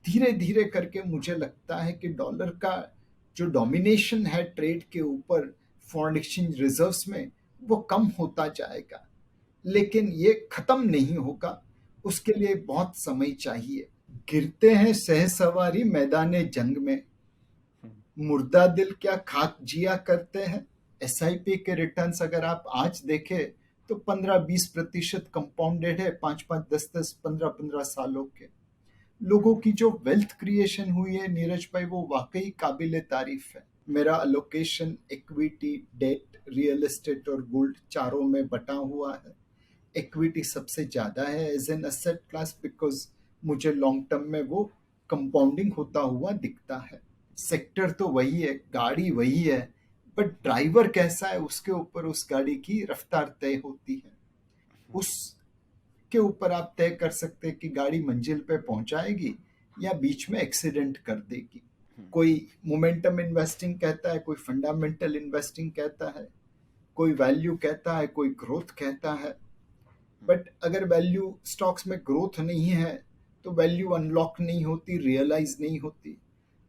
धीरे धीरे करके मुझे लगता है कि डॉलर का जो डोमिनेशन है ट्रेड के ऊपर फॉरेन एक्सचेंज रिजर्व्स में वो कम होता जाएगा, लेकिन ये खत्म नहीं होगा। उसके लिए बहुत समय चाहिए। गिरते हैं सहसवारी मैदाने जंग में, मुर्दा दिल क्या खाक जिया करते हैं। एसआईपी के रिटर्न्स अगर आप आज देखें तो 15-20% कंपाउंडेड है, 5-5, 10-10, 15-15 सालों के। लोगों की जो वेल्थ क्रिएशन हुई है नीरज भाई, वो वाकई काबिले तारीफ है। मेरा allocation equity, debt, real estate और गोल्ड चारों में बटा हुआ है। इक्विटी सबसे ज्यादा है as an asset class, because मुझे लॉन्ग टर्म में वो कंपाउंडिंग होता हुआ दिखता है। सेक्टर तो वही है, गाड़ी वही है, बट ड्राइवर कैसा है उसके ऊपर उस गाड़ी की रफ्तार तय होती है। उस के ऊपर आप तय कर सकते हैं कि गाड़ी मंजिल पे पहुंचाएगी या बीच में एक्सीडेंट कर देगी। कोई मोमेंटम इन्वेस्टिंग कहता है, कोई फंडामेंटल इन्वेस्टिंग कहता है, कोई वैल्यू कहता है, कोई ग्रोथ कहता है। बट अगर वैल्यू स्टॉक्स में ग्रोथ नहीं है तो वैल्यू अनलॉक नहीं होती, रियलाइज नहीं होती।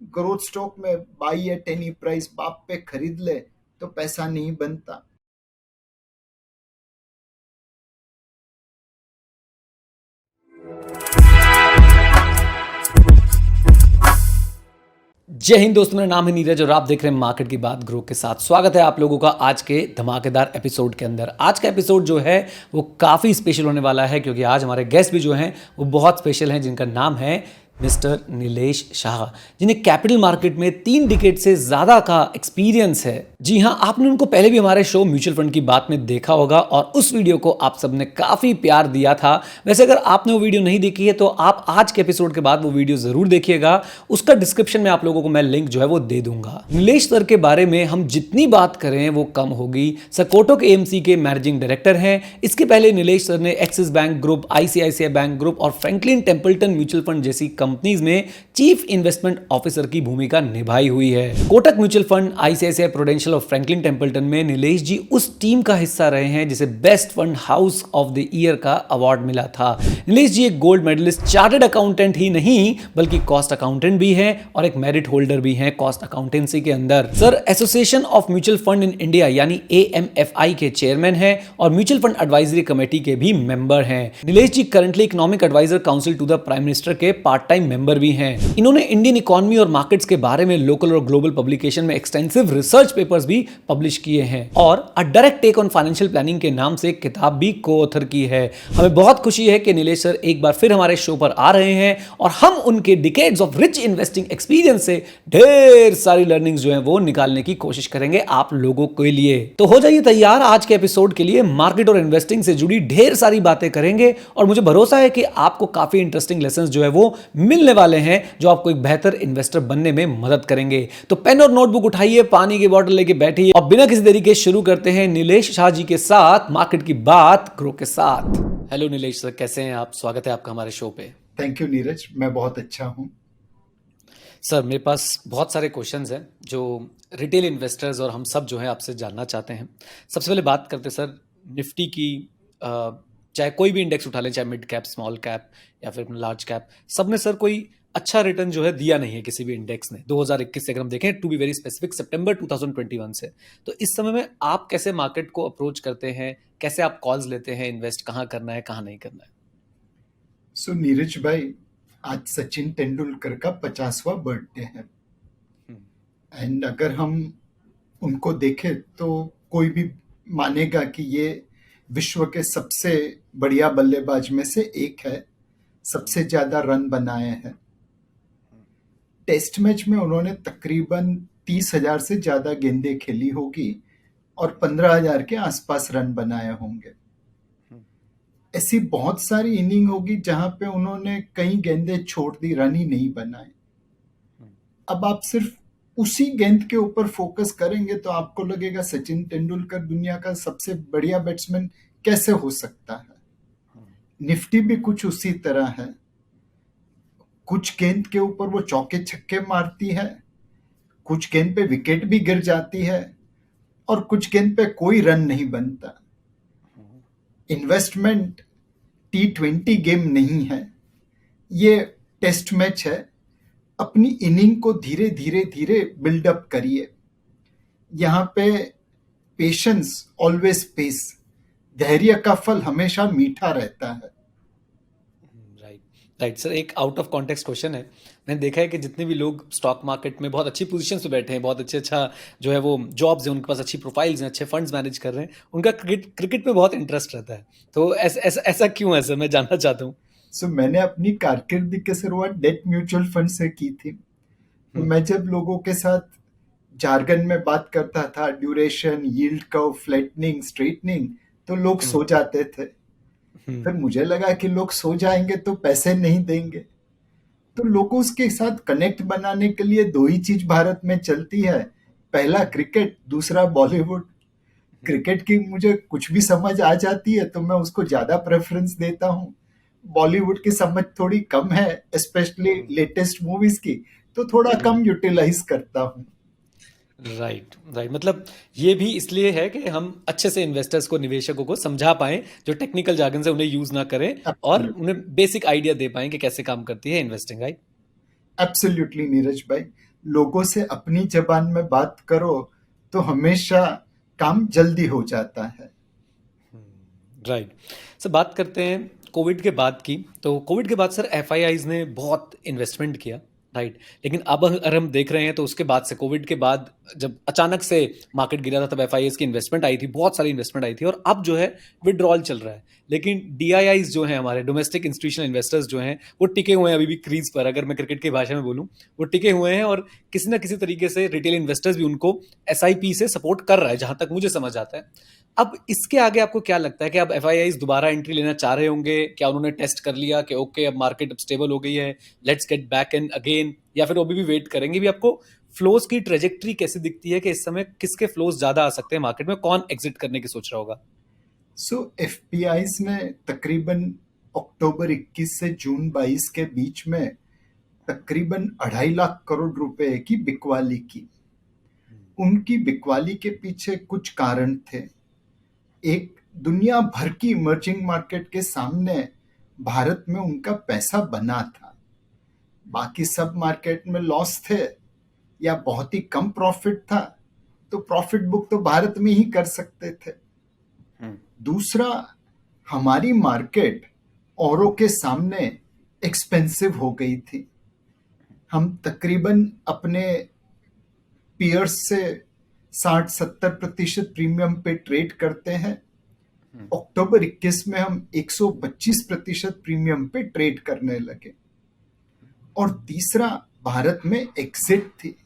ग्रोथ स्टॉक में बाई एट एनी प्राइस बाप पे खरीद ले तो पैसा नहीं बनता। जय हिंद दोस्तों, मेरा नाम है नीरज और आप देख रहे हैं मार्केट की बात ग्रो के साथ। स्वागत है आप लोगों का आज के धमाकेदार एपिसोड के अंदर। आज का एपिसोड जो है वो काफ़ी स्पेशल होने वाला है, क्योंकि आज हमारे गेस्ट भी जो हैं वो बहुत स्पेशल हैं, जिनका नाम है मिस्टर नीलेश शाह, जिन्हें कैपिटल मार्केट में 3 डिकेड से ज़्यादा का एक्सपीरियंस है। जी हाँ, आपने उनको पहले भी हमारे शो म्यूचुअल फंड की बात में देखा होगा और उस वीडियो को आप सबने काफ़ी प्यार दिया था। वैसे अगर आपने वो वीडियो नहीं देखी है तो आप आज के एपिसोड के बाद वो वीडियो ज़रूर देखिएगा। उसका डिस्क्रिप्शन में आप लोगों को मैं लिंक जो है वो दे दूंगा। नीलेश सर के बारे में हम जितनी बात करें वो कम होगी। सर कोटक एएमसी के मैनेजिंग डायरेक्टर हैं। इसके पहले नीलेश सर ने axis bank group, ICICI bank group और फ्रैंकलिन टेम्पल्टन म्यूचुअल फंड जैसी कंपनीज में चीफ इन्वेस्टमेंट ऑफिसर की भूमिका निभाई हुई है। Kotak mutual fund, ICICI prudential और फ्रैंकलिन टेम्पल्टन में नीलेश जी उस टीम का हिस्सा रहे हैं जिसे best fund house of the year का अवार्ड मिला था। नीलेश जी एक गोल्ड मेडलिस्ट चार्टर्ड अकाउंटेंट ही नहीं बल्कि कॉस्ट अकाउंटेंट भी हैं और एक मेरिट होल्डर भी हैं कॉस्ट अकाउंटेंसी के अंदर। Sir association of mutual fund in India यानी एएमएफआई के चेयरमैन हैं और म्यूचुअल फंड एडवाइजरी कमेटी के भी मेंबर हैं। Nilesh ji currently economic advisor council to the prime minister के पार्ट टाइम मेंबर भी हैं। इन्होंने इंडियन इकोनॉमी और मार्केट्स के बारे में लोकल और ग्लोबल पब्लिकेशन में एक्सटेंसिव रिसर्च पेपर्स भी पब्लिश किए हैं और a direct take on financial planning के नाम से एक किताब भी को-ऑथर की है। हमें बहुत खुशी है कि नीलेश सर एक बार फिर हमारे शो पर आ रहे हैं और हम उनके decades of rich investing experience से ढेर सारी लर्निंग्स जो हैं वो निकालने की कोशिश करेंगे आप लोगों के लिए। तो हो जाइए तैयार आज के एपिसोड के लिए। मार्केट और इन्वेस्टिंग से जुड़ी ढेर सारी बातें करेंगे और मुझे भरोसा है कि आपको काफी इंटरेस्टिंग लेसन्स जो है वो मिलने वाले हैं जो आपको एक बेहतर इन्वेस्टर बनने में मदद करेंगे। तो पेन और नोटबुक उठाइए, पानी की बोतल लेके बैठिए और बिना किसी देरी के शुरू करते हैं नीलेश शाह जी के साथ मार्केट की बात ग्रो के साथ। हेलो नीलेश सर, कैसे हैं आप? स्वागत है आपका हमारे शो पे। थैंक यू नीरज, मैं बहुत अच्छा हूँ। सर मेरे पास बहुत सारे क्वेश्चंस हैं जो रिटेल इन्वेस्टर्स और हम सब जो है आपसे जानना चाहते हैं। सबसे पहले बात करते सर निफ्टी की। चाहे कोई भी इंडेक्स उठा लें, चाहे मिड कैप, स्मॉल कैप या फिर लार्ज कैप, सब में सर कोई अच्छा रिटर्न जो है दिया नहीं है किसी भी इंडेक्स ने 2021 से। अगर हम देखें टू बी वेरी स्पेसिफिक सितंबर 2021 से, तो इस समय में आप कैसे मार्केट को अप्रोच करते हैं, कैसे आप कॉल्स लेते हैं, इन्वेस्ट कहाँ करना है कहाँ नहीं करना है? सो नीरज भाई, आज सचिन तेंदुलकर का 50वां बर्थडे है एंड अगर हम उनको देखें तो कोई भी मानेगा कि ये विश्व के सबसे बढ़िया बल्लेबाज में से एक है। सबसे ज्यादा रन बनाए हैं। टेस्ट मैच में उन्होंने तकरीबन 30,000 से ज्यादा गेंदें खेली होगी और 15,000 के आसपास रन बनाए होंगे। ऐसी बहुत सारी इनिंग होगी जहां पे उन्होंने कई गेंदें छोड़ दी, रन ही नहीं बनाए। अब आप सिर्फ उसी गेंद के ऊपर फोकस करेंगे तो आपको लगेगा सचिन तेंदुलकर दुनिया का सबसे बढ़िया बैट्समैन कैसे हो सकता है। निफ्टी भी कुछ उसी तरह है। कुछ गेंद के ऊपर वो चौके छक्के मारती है, कुछ गेंद पे विकेट भी गिर जाती है और कुछ गेंद पे कोई रन नहीं बनता। इन्वेस्टमेंट T20 गेम नहीं है, ये टेस्ट मैच है अपनी इनिंग को धीरे धीरे धीरे बिल्डअप करिए। यहाँ पे पेशेंस ऑलवेज पेस, धैर्य का फल हमेशा मीठा रहता है। राइट राइट सर, एक आउट ऑफ कॉन्टेक्स्ट क्वेश्चन है। मैंने देखा है कि जितने भी लोग स्टॉक मार्केट में बहुत अच्छी पोजीशन पे बैठे हैं, बहुत अच्छा जो है वो जॉब्स हैं, उनके पास अच्छी प्रोफाइल्स हैं, अच्छे फंड्स मैनेज कर रहे हैं, उनका क्रिकेट में बहुत इंटरेस्ट रहता है। तो ऐसा क्यों है सर, मैं जानना चाहता हूँ। मैंने अपनी कारकिर्दी की शुरुआत डेट म्यूचुअल फंड से की थी। तो मैं जब लोगों के साथ जार्गन में बात करता था, duration, yield curve, flattening, straightening, तो लोग सो जाते थे। फिर मुझे लगा कि लोग सो जाएंगे तो पैसे नहीं देंगे। तो लोगों के साथ कनेक्ट बनाने के लिए दो ही चीज भारत में चलती है, पहला क्रिकेट, दूसरा बॉलीवुड। क्रिकेट की मुझे कुछ भी समझ आ जाती है तो मैं उसको ज्यादा प्रेफरेंस देता हूँ। बॉलीवुड की समझ थोड़ी कम है, स्पेशली लेटेस्ट मूवीज की, तो थोड़ा कम यूटिलाइज करता हूँ। राइट राइट, मतलब ये भी इसलिए है कि हम अच्छे से इन्वेस्टर्स को, निवेशकों को समझा पाएं, जो टेक्निकल जार्गन से उन्हें यूज ना करें, और उन्हें बेसिक आइडिया दे पाएं कि कैसे काम करती है इन्वेस्टिंग। राइट। एब्सोल्युटली नीरज भाई, लोगों से अपनी जबान में बात करो तो हमेशा काम जल्दी हो जाता है। राइट सर, बात करते हैं कोविड के बाद की। तो कोविड के बाद सर एफआईआईज ने बहुत इन्वेस्टमेंट किया। राइट, लेकिन अब अगर हम देख रहे हैं तो उसके बाद से, कोविड के बाद जब अचानक से मार्केट गिरा था, तब एफआईआईज की इन्वेस्टमेंट आई थी, बहुत सारी इन्वेस्टमेंट आई थी, और अब जो है विड्रॉल चल रहा है। लेकिन डीआईआईज जो हैं, हमारे डोमेस्टिक इंस्टीट्यूशनल इन्वेस्टर्स जो हैं, वो टिके हुए हैं अभी भी क्रीज पर। अगर मैं क्रिकेट की भाषा में बोलूं, वो टिके हुए हैं, और किसी ना किसी तरीके से रिटेल इन्वेस्टर्स भी उनको एसआईपी से सपोर्ट कर रहा है, जहां तक मुझे समझ आता है। अब इसके आगे आपको क्या लगता है कि अब एफआईआईज दोबारा एंट्री लेना चाह रहे होंगे? क्या उन्होंने टेस्ट कर लिया कि ओके अब मार्केट अब स्टेबल हो गई है, let's get back in again, या फिर अभी भी वेट करेंगे? भी आपको फ्लोज की ट्रेजेक्ट्री कैसी दिखती है कि इस समय किसके फ्लोज ज्यादा आ सकते हैं मार्केट में, कौन एग्जिट करने की सोच रहा होगा? एफपीआईज ने तकरीबन अक्टूबर 21 से जून 22 के बीच में तकरीबन 2.5 लाख करोड़ रुपए की बिकवाली की। उनकी बिकवाली के पीछे कुछ कारण थे। एक, दुनिया भर की इमर्जिंग मार्केट के सामने भारत में उनका पैसा बना था। बाकी सब मार्केट में लॉस थे या बहुत ही कम प्रॉफिट था, तो प्रॉफिट बुक तो भारत में ही कर सकते थे। दूसरा, हमारी मार्केट औरों के सामने एक्सपेंसिव हो गई थी। हम तकरीबन अपने पीयर्स से 60-70% प्रीमियम पे ट्रेड करते हैं। अक्टूबर 21 में हम 125% प्रीमियम पे ट्रेड करने लगे। और तीसरा, भारत में एग्जिट थी।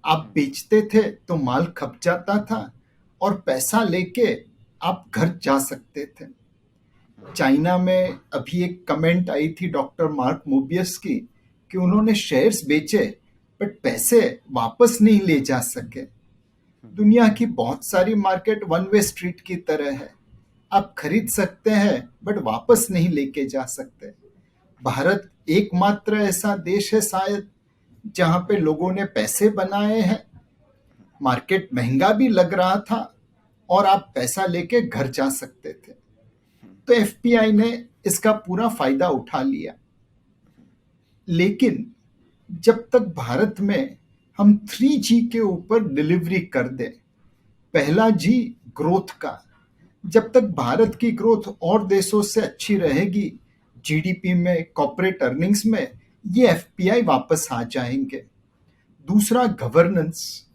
आप बेचते थे तो माल खप जाता था और पैसा लेके आप घर जा सकते थे। चाइना में अभी एक कमेंट आई थी डॉक्टर मार्क मोबियस की कि उन्होंने शेयर्स बेचे बट पैसे वापस नहीं ले जा सके। दुनिया की बहुत सारी मार्केट वन वे स्ट्रीट की तरह है, आप खरीद सकते हैं बट वापस नहीं लेके जा सकते। भारत एकमात्र ऐसा देश है शायद जहां पे लोगों ने पैसे बनाए हैं, मार्केट महंगा भी लग रहा था और आप पैसा लेके घर जा सकते थे। तो एफपीआई ने इसका पूरा फायदा उठा लिया। लेकिन जब तक भारत में हम 3G के ऊपर डिलीवरी कर दें, पहला जी ग्रोथ का, जब तक भारत की ग्रोथ और देशों से अच्छी रहेगी, जीडीपी में, कॉर्पोरेट अर्निंग्स में, ये एफपीआई वापस आ जाएंगे। दूसरा, गवर्नेंस,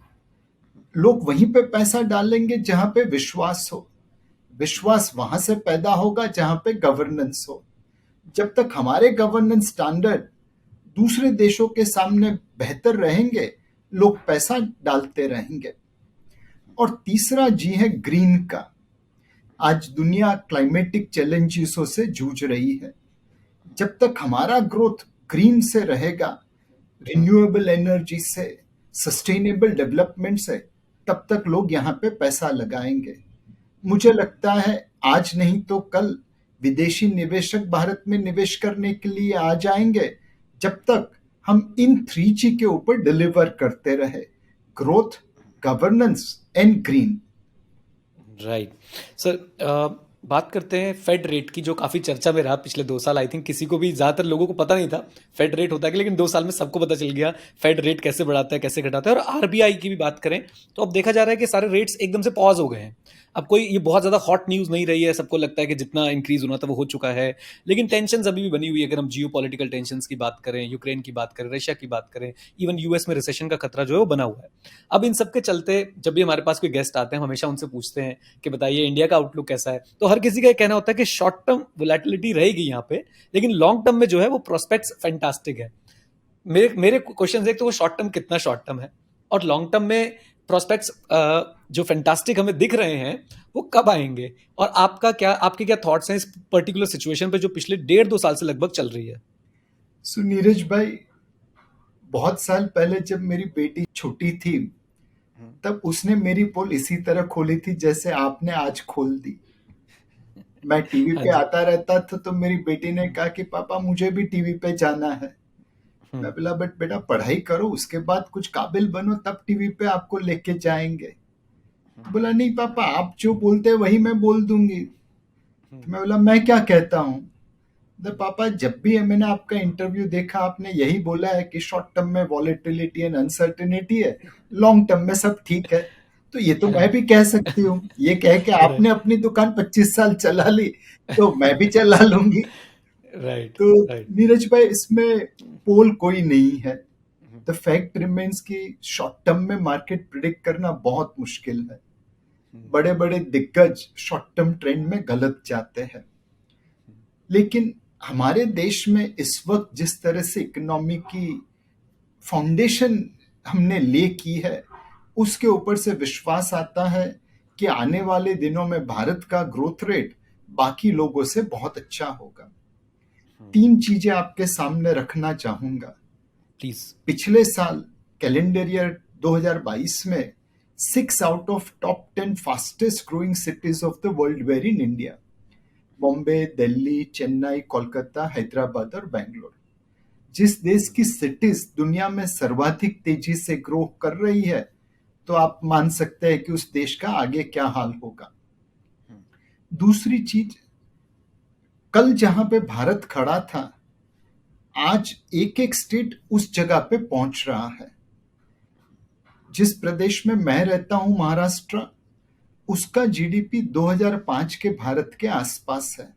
लोग वहीं पे पैसा डालेंगे जहां पे विश्वास हो। विश्वास वहां से पैदा होगा जहां पे गवर्नेंस हो। जब तक हमारे गवर्नेंस स्टैंडर्ड दूसरे देशों के सामने बेहतर रहेंगे, लोग पैसा डालते रहेंगे। और तीसरा जी है ग्रीन का। आज दुनिया क्लाइमेटिक चैलेंजेसों से जूझ रही है। जब तक हमारा ग्रोथ ग्रीन से रहेगा, रिन्यूएबल एनर्जी से, सस्टेनेबल डेवलपमेंट से, तब तक लोग यहाँ पे पैसा लगाएंगे। मुझे लगता है आज नहीं तो कल विदेशी निवेशक भारत में निवेश करने के लिए आ जाएंगे, जब तक हम इन 3G के ऊपर डिलीवर करते रहे, growth, governance and green. Right sir, बात करते हैं फेड रेट की, जो काफ़ी चर्चा में रहा पिछले 2 साल। आई थिंक किसी को भी, ज़्यादातर लोगों को पता नहीं था फेड रेट होता है, लेकिन 2 साल में सबको पता चल गया फेड रेट कैसे बढ़ाता है, कैसे घटाता है। और आरबीआई की भी बात करें तो अब देखा जा रहा है कि सारे रेट्स एकदम से पॉज हो गए हैं। अब कोई ये बहुत ज़्यादा हॉट न्यूज़ नहीं रही है, सबको लगता है कि जितना इंक्रीज होना था वो हो चुका है। लेकिन टेंशन अभी भी बनी हुई है। अगर हम जियो पॉलिटिकल टेंशन की बात करें, यूक्रेन की बात करें, रशिया की बात करें, इवन यूएस में रिसेशन का खतरा जो है वो बना हुआ है। अब इन सब के चलते जब भी हमारे पास कोई गेस्ट आते हैं, हम हमेशा उनसे पूछते हैं कि बताइए इंडिया का आउटलुक कैसा है। तो हर किसी का ये कहना होता है कि शॉर्ट टर्म वोलेटिलिटी रहेगी यहाँ पे, लेकिन लॉन्ग टर्म में जो है वो प्रोस्पेक्ट्स फैंटास्टिक है। मेरे मेरे क्वेश्चन एक तो वो शॉर्ट टर्म कितना शॉर्ट टर्म है, और लॉन्ग टर्म में प्रोस्पेक्ट्स जो फैंटास्टिक हमें दिख रहे हैं वो कब आएंगे, और आपके क्या थॉट्स हैं इस पर्टिकुलर सिचुएशन पे जो पिछले 1.5-2 साल से लगभग चल रही है। सो नीरज भाई, बहुत साल पहले जब मेरी बेटी छोटी थी, तब उसने मेरी पोल इसी तरह खोली थी जैसे आपने आज खोल दी। मैं टीवी हाँ पे जी। आता रहता था तो मेरी बेटी ने कहा कि पापा मुझे भी टीवी पे जाना है। मैं बोला बट बेटा पढ़ाई करो, उसके बाद कुछ काबिल बनो, तब टीवी पे आपको लेके जाएंगे। तो बोला नहीं पापा, आप जो बोलते हैं वही मैं बोल दूंगी। तो मैं बोला मैं क्या कहता हूँ? तो पापा जब भी मैंने आपका इंटरव्यू देखा, आपने यही बोला है कि शॉर्ट टर्म में वॉलेटिलिटी एंड अनसर्टेनिटी है, लॉन्ग टर्म में सब ठीक है। तो ये तो मैं भी कह सकती हूँ। ये कह के आपने राइट, अपनी दुकान 25 साल चला ली, तो मैं भी चला लूंगी। राइट, तो राइट। नीरज भाई, इसमें पोल कोई नहीं है। द फैक्ट रिमेन्स कि शॉर्ट टर्म में मार्केट प्रिडिक्ट करना बहुत मुश्किल है। बड़े बड़े दिग्गज शॉर्ट टर्म ट्रेंड में गलत जाते हैं। लेकिन हमारे देश में इस वक्त जिस तरह से इकोनॉमी की फाउंडेशन हमने ले की है, उसके ऊपर से विश्वास आता है कि आने वाले दिनों में भारत का ग्रोथ रेट बाकी लोगों से बहुत अच्छा होगा। 3 चीजें आपके सामने रखना चाहूंगा। प्लीज। पिछले साल कैलेंडर ईयर 2022 में 6 out of top 10 fastest growing cities of the world were in India. Bombay, Delhi, Chennai, Kolkata, Hyderabad और बेंगलोर। जिस देश की सिटीज दुनिया में सर्वाधिक तेजी से ग्रो कर रही है, तो आप मान सकते हैं कि उस देश का आगे क्या हाल होगा। दूसरी चीज, कल जहां पे भारत खड़ा था, आज एक एक स्टेट उस जगह पे पहुंच रहा है। जिस प्रदेश में मैं रहता हूं, महाराष्ट्र, उसका जीडीपी 2005 के भारत के आसपास है।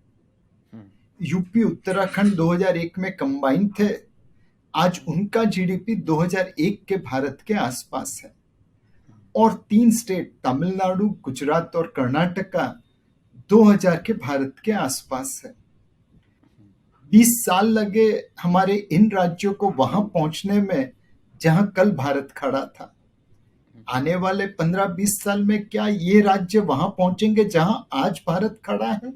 यूपी, उत्तराखंड 2001 में कंबाइन थे, आज उनका जीडीपी 2001 के भारत के आसपास है। और 3 स्टेट तमिलनाडु, गुजरात और कर्नाटका 2000 के भारत के आसपास है। 20 साल लगे हमारे इन राज्यों को वहां पहुंचने में जहां कल भारत खड़ा था। आने वाले 15-20 साल में क्या ये राज्य वहां पहुंचेंगे जहां आज भारत खड़ा है?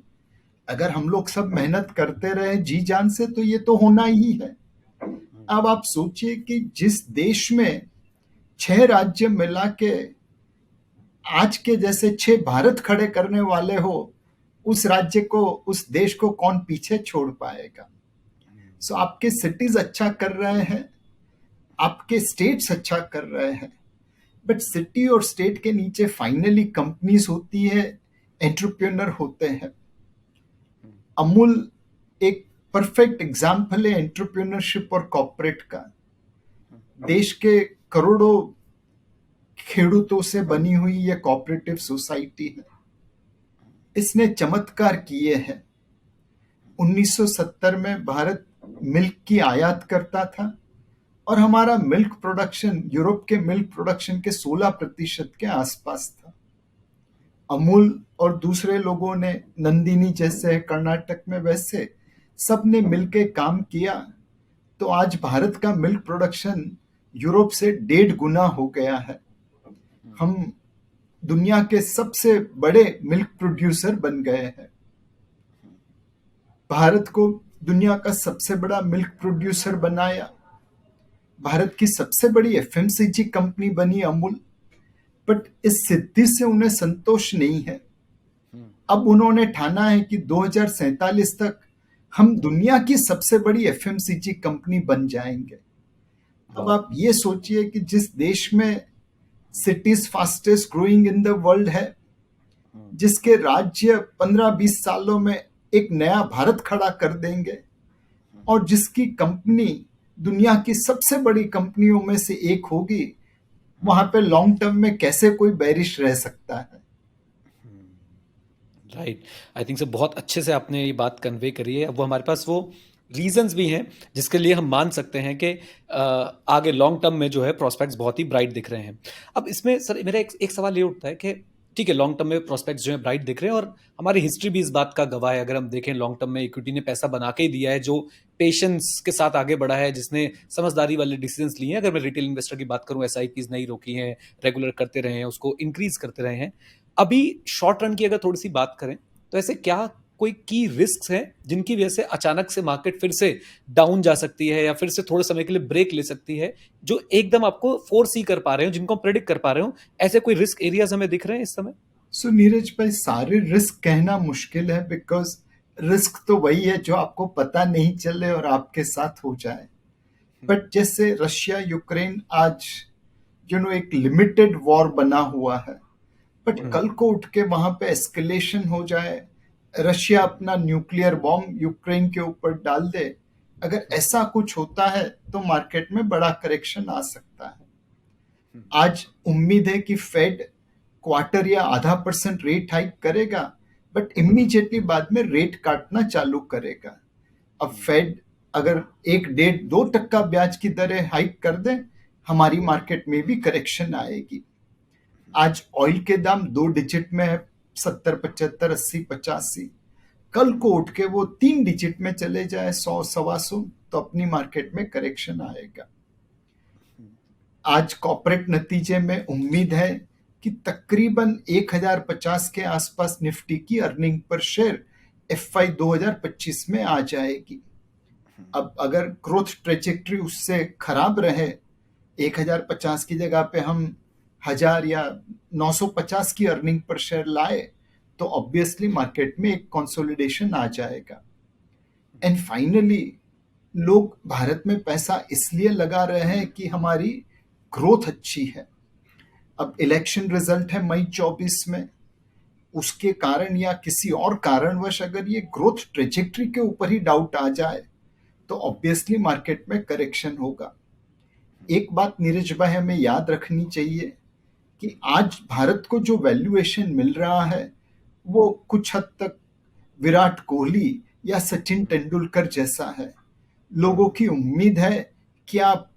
अगर हम लोग सब मेहनत करते रहे जी जान से, तो ये तो होना ही है। अब आप सोचिए कि जिस देश में 6 राज्य मिला के आज के जैसे 6 भारत खड़े करने वाले हो, उस राज्य को, उस देश को कौन पीछे छोड़ पाएगा? सो आपके सिटीज अच्छा कर रहे हैं, आपके स्टेट्स अच्छा कर रहे हैं, बट सिटी और स्टेट के नीचे फाइनली कंपनीज होती है, एंटरप्रेन्योर होते हैं। अमूल एक परफेक्ट एग्जाम्पल है एंटरप्रेन्योरशिप और कॉर्पोरेट का। देश के करोड़ों खेडूतों से बनी हुई यह कोऑपरेटिव सोसाइटी है। इसने चमत्कार किए हैं। 1970 में भारत मिल्क की आयात करता था, और हमारा मिल्क प्रोडक्शन यूरोप के मिल्क प्रोडक्शन के 16% के आसपास था। अमूल और दूसरे लोगों ने, नंदिनी जैसे कर्नाटक में, वैसे सबने मिलकर काम किया, तो आज भारत का मिल्क प्रोडक्शन यूरोप से 1.5 गुना हो गया है। हम दुनिया के सबसे बड़े मिल्क प्रोड्यूसर बन गए हैं। भारत को दुनिया का सबसे बड़ा मिल्क प्रोड्यूसर बनाया। भारत की सबसे बड़ी एफएमसीजी कंपनी बनी अमूल। बट इस सिद्धि से उन्हें संतोष नहीं है। अब उन्होंने ठाना है कि 2047 तक हम दुनिया की सबसे बड़ी एफएमसीजी कंपनी बन जाएंगे। अब आप ये सोचिए कि जिस देश में cities fastest growing in the world है, जिसके राज्य 15-20 सालों में एक नया भारत खड़ा कर देंगे और जिसकी कंपनी दुनिया की सबसे बड़ी कंपनियों में से एक होगी, वहां पे लॉन्ग टर्म में कैसे कोई बेरिश रह सकता है? राइट। आई थिंक से बहुत अच्छे से आपने ये बात कन्वे करी है। अब वो हमारे पास वो रीजंस भी हैं जिसके लिए हम मान सकते हैं कि आगे लॉन्ग टर्म में जो है प्रोस्पेक्ट्स बहुत ही ब्राइट दिख रहे हैं। अब इसमें सर मेरा एक सवाल ये उठता है कि ठीक है, लॉन्ग टर्म में प्रोस्पेक्ट्स जो है ब्राइट दिख रहे हैं और हमारी हिस्ट्री भी इस बात का गवाह है। अगर हम देखें लॉन्ग टर्म में इक्विटी ने पैसा बना के ही दिया है, जो पेशेंस के साथ आगे बढ़ा है, जिसने समझदारी वाले डिसीजंस लिए हैं। अगर मैं रिटेल इन्वेस्टर की बात करूं, एसआईपीज नहीं रोकी हैं, रेगुलर करते रहे हैं, उसको इंक्रीज करते रहे हैं। अभी शॉर्ट रन की अगर थोड़ी सी बात करें तो ऐसे क्या कोई की रिस्क हैं जिनकी वजह से अचानक से मार्केट फिर से डाउन जा सकती है या फिर से थोड़े समय के लिए ब्रेक ले सकती है, जो एकदम आपको फोर्स ही कर पा रहे हो, जिनको हम प्रेडिक्ट कर पा रहे हो? ऐसे कोई रिस्क एरियाज हमें दिख रहे हैं इस समय? सो नीरज भाई, सारे रिस्क कहना मुश्किल है, बिकॉज रिस्क तो वही है जो आपको पता नहीं चले और आपके साथ हो जाए। बट जैसे रशिया यूक्रेन आज एक लिमिटेड वॉर बना हुआ है, बट कल को उठ के वहां पे एस्केलेशन हो जाए, रशिया अपना न्यूक्लियर बॉम्ब यूक्रेन के ऊपर डाल दे, अगर ऐसा कुछ होता है तो मार्केट में बड़ा करेक्शन आ सकता है। आज उम्मीद है कि फेड क्वार्टर या ½ % रेट हाइक करेगा, बट इमीडिएटली बाद में रेट काटना चालू करेगा। अब फेड अगर 1, 1.5, 2% ब्याज की दरें हाइक कर दे, हमारी मार्केट में भी करेक्शन आएगी। आज ऑयल के दाम 2 डिजिट में है, 70, 75, 80, 85। कल को उठ के वो 3 डिजिट में चले जाए, 100, 125, तो अपनी मार्केट में करेक्शन आएगा। आज कॉर्पोरेट नतीजे में उम्मीद है कि तकरीबन 1050 के आसपास निफ्टी की अर्निंग पर शेयर FY 2025 में आ जाएगी। अब अगर ग्रोथ ट्रेजेक्ट्री उससे खराब रहे, 1050 की जगह पे हम 1000 या 950 की अर्निंग पर शेयर लाए, तो ऑब्वियसली मार्केट में एक कंसोलिडेशन आ जाएगा। एंड फाइनली, लोग भारत में पैसा इसलिए लगा रहे हैं कि हमारी ग्रोथ अच्छी है। अब इलेक्शन रिजल्ट है मई 24 में, उसके कारण या किसी और कारणवश अगर ये ग्रोथ ट्रेजेक्ट्री के ऊपर ही डाउट आ जाए, तो ऑब्वियसली मार्केट में करेक्शन होगा। एक बात नीरज भाई हमें याद रखनी चाहिए कि आज भारत को जो वैल्यूएशन मिल रहा है, वो कुछ हद तक विराट कोहली या सचिन तेंदुलकर जैसा है। लोगों की उम्मीद है कि आप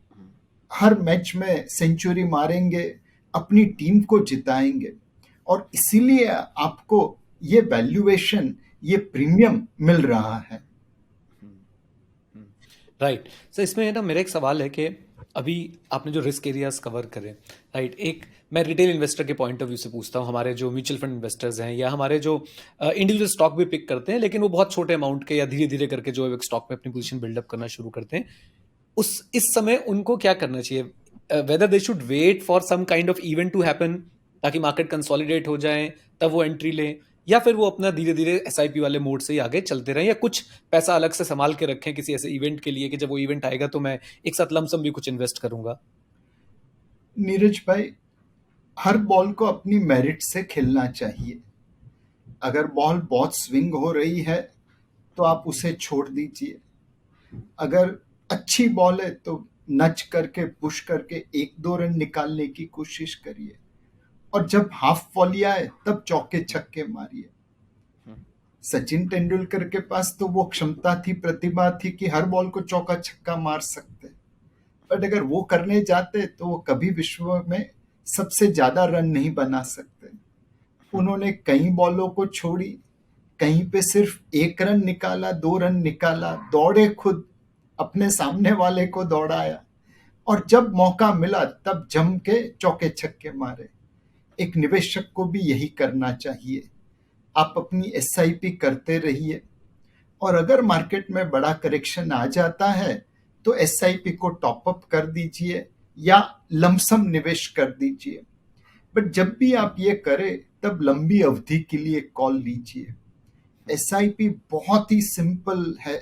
हर मैच में सेंचुरी मारेंगे, अपनी टीम को जिताएंगे, और इसीलिए आपको ये वैल्यूएशन, ये प्रीमियम मिल रहा है। राइट सर, इसमें ना मेरा एक सवाल है कि अभी आपने जो रिस्क एरियाज कवर करें, राइट, एक मैं रिटेल इन्वेस्टर के पॉइंट ऑफ व्यू से पूछता हूँ। हमारे जो म्यूचुअल फंड इन्वेस्टर्स हैं या हमारे जो इंडिविजुअल स्टॉक भी पिक करते हैं, लेकिन वो बहुत छोटे अमाउंट के या धीरे धीरे करके जो एक स्टॉक में अपनी पोजीशन बिल्डअप करना शुरू करते हैं, इस समय उनको क्या करना चाहिए? Whether they should wait for some kind of event to happen ताकि मार्केट कंसोलिडेट हो जाए तब वो एंट्री लें, या फिर वो अपना धीरे धीरे एसआईपी वाले मोड से ही आगे चलते रहें, या कुछ पैसा अलग से संभाल के रखें किसी ऐसे इवेंट के लिए कि जब वो इवेंट आएगा तो मैं एक साथ लमसम भी कुछ इन्वेस्ट करूंगा? नीरज भाई, हर बॉल को अपनी मेरिट से खेलना चाहिए। अगर बॉल बहुत स्विंग हो रही है तो आप उसे छोड़ दीजिए। अगर अच्छी बॉल है तो नच करके, पुश करके 1-2 रन निकालने की कोशिश करिए, और जब हाफ वॉली आए तब चौके छक्के मारिए। सचिन तेंदुलकर के पास तो वो क्षमता थी, प्रतिभा थी कि हर बॉल को चौका छक्का मार सकते, बट अगर वो करने जाते तो वो कभी विश्व में सबसे ज्यादा रन नहीं बना सकते। उन्होंने कई बॉलों को छोड़ी, कहीं पे सिर्फ 1 रन निकाला, 2 रन निकाला, दौड़े खुद, अपने सामने वाले को दौड़ाया, और जब मौका मिला तब जम के चौके छक्के मारे। एक निवेशक को भी यही करना चाहिए। आप अपनी SIP करते रहिए, और अगर मार्केट में बड़ा करेक्शन आ जाता है तो SIP को टॉप अप कर दीजिए या लमसम निवेश कर दीजिए। बट जब भी आप ये करें तब लंबी अवधि के लिए कॉल लीजिए। SIP बहुत ही सिंपल है,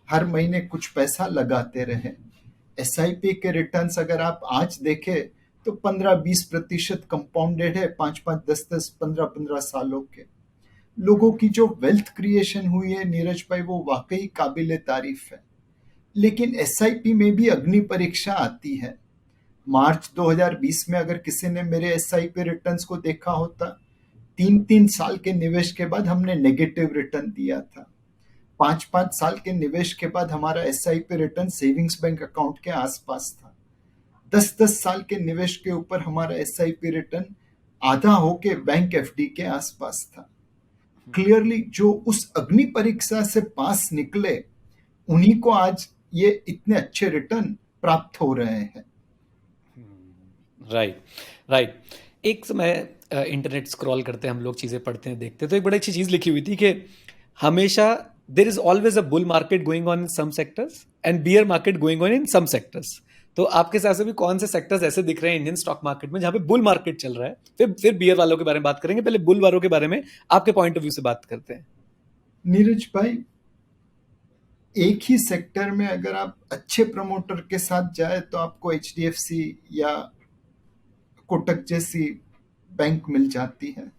हर महीने कुछ पैसा लगाते रहें। SIP के रिटर्न्स अगर आप आज देखें तो 15-20% कंपाउंडेड है, 5-5, 10-10, 15-15 सालों के। लोगों की जो वेल्थ क्रिएशन हुई है नीरज भाई, वो वाकई काबिले तारीफ है। लेकिन एसआईपी में भी अग्नि परीक्षा आती है। मार्च 2020 में अगर किसी ने मेरे एसआईपी रिटर्न्स को देखा होता, 3-3 साल के निवेश के बाद हमने नेगेटिव रिटर्न दिया था। 5-5 साल के निवेश के बाद हमारा SIP return savings bank account के आसपास था। 10-10 साल के निवेश के ऊपर हमारा एसआईपी रिटर्न आधा होके बैंक एफडी के आसपास था। क्लियरली जो उस अग्नि परीक्षा से पास निकले, उन्हीं को आज ये इतने अच्छे रिटर्न प्राप्त हो रहे हैं। Right, right. एक समय इंटरनेट स्क्रॉल करते हम लोग, चीज़ें पढ़ते हैं, देखते हैं, तो एक बड़ी अच्छी चीज़ लिखी हुई थी कि हमेशा there is always a bull market going on in some sectors and bear market going on in some sectors. तो आपके हिसाब से भी कौन से सेक्टर्स ऐसे दिख रहे हैं इंडियन स्टॉक मार्केट में जहां पे बुल मार्केट चल रहा है? फिर बियर वालों के बारे में बात करेंगे, पहले बुल वालों के बारे में आपके पॉइंट ऑफ व्यू से बात करते हैं। नीरज भाई, एक ही सेक्टर में अगर आप अच्छे प्रमोटर के साथ जाए तो आपको एचडीएफसी या कोटक जैसी बैंक मिल जाती है।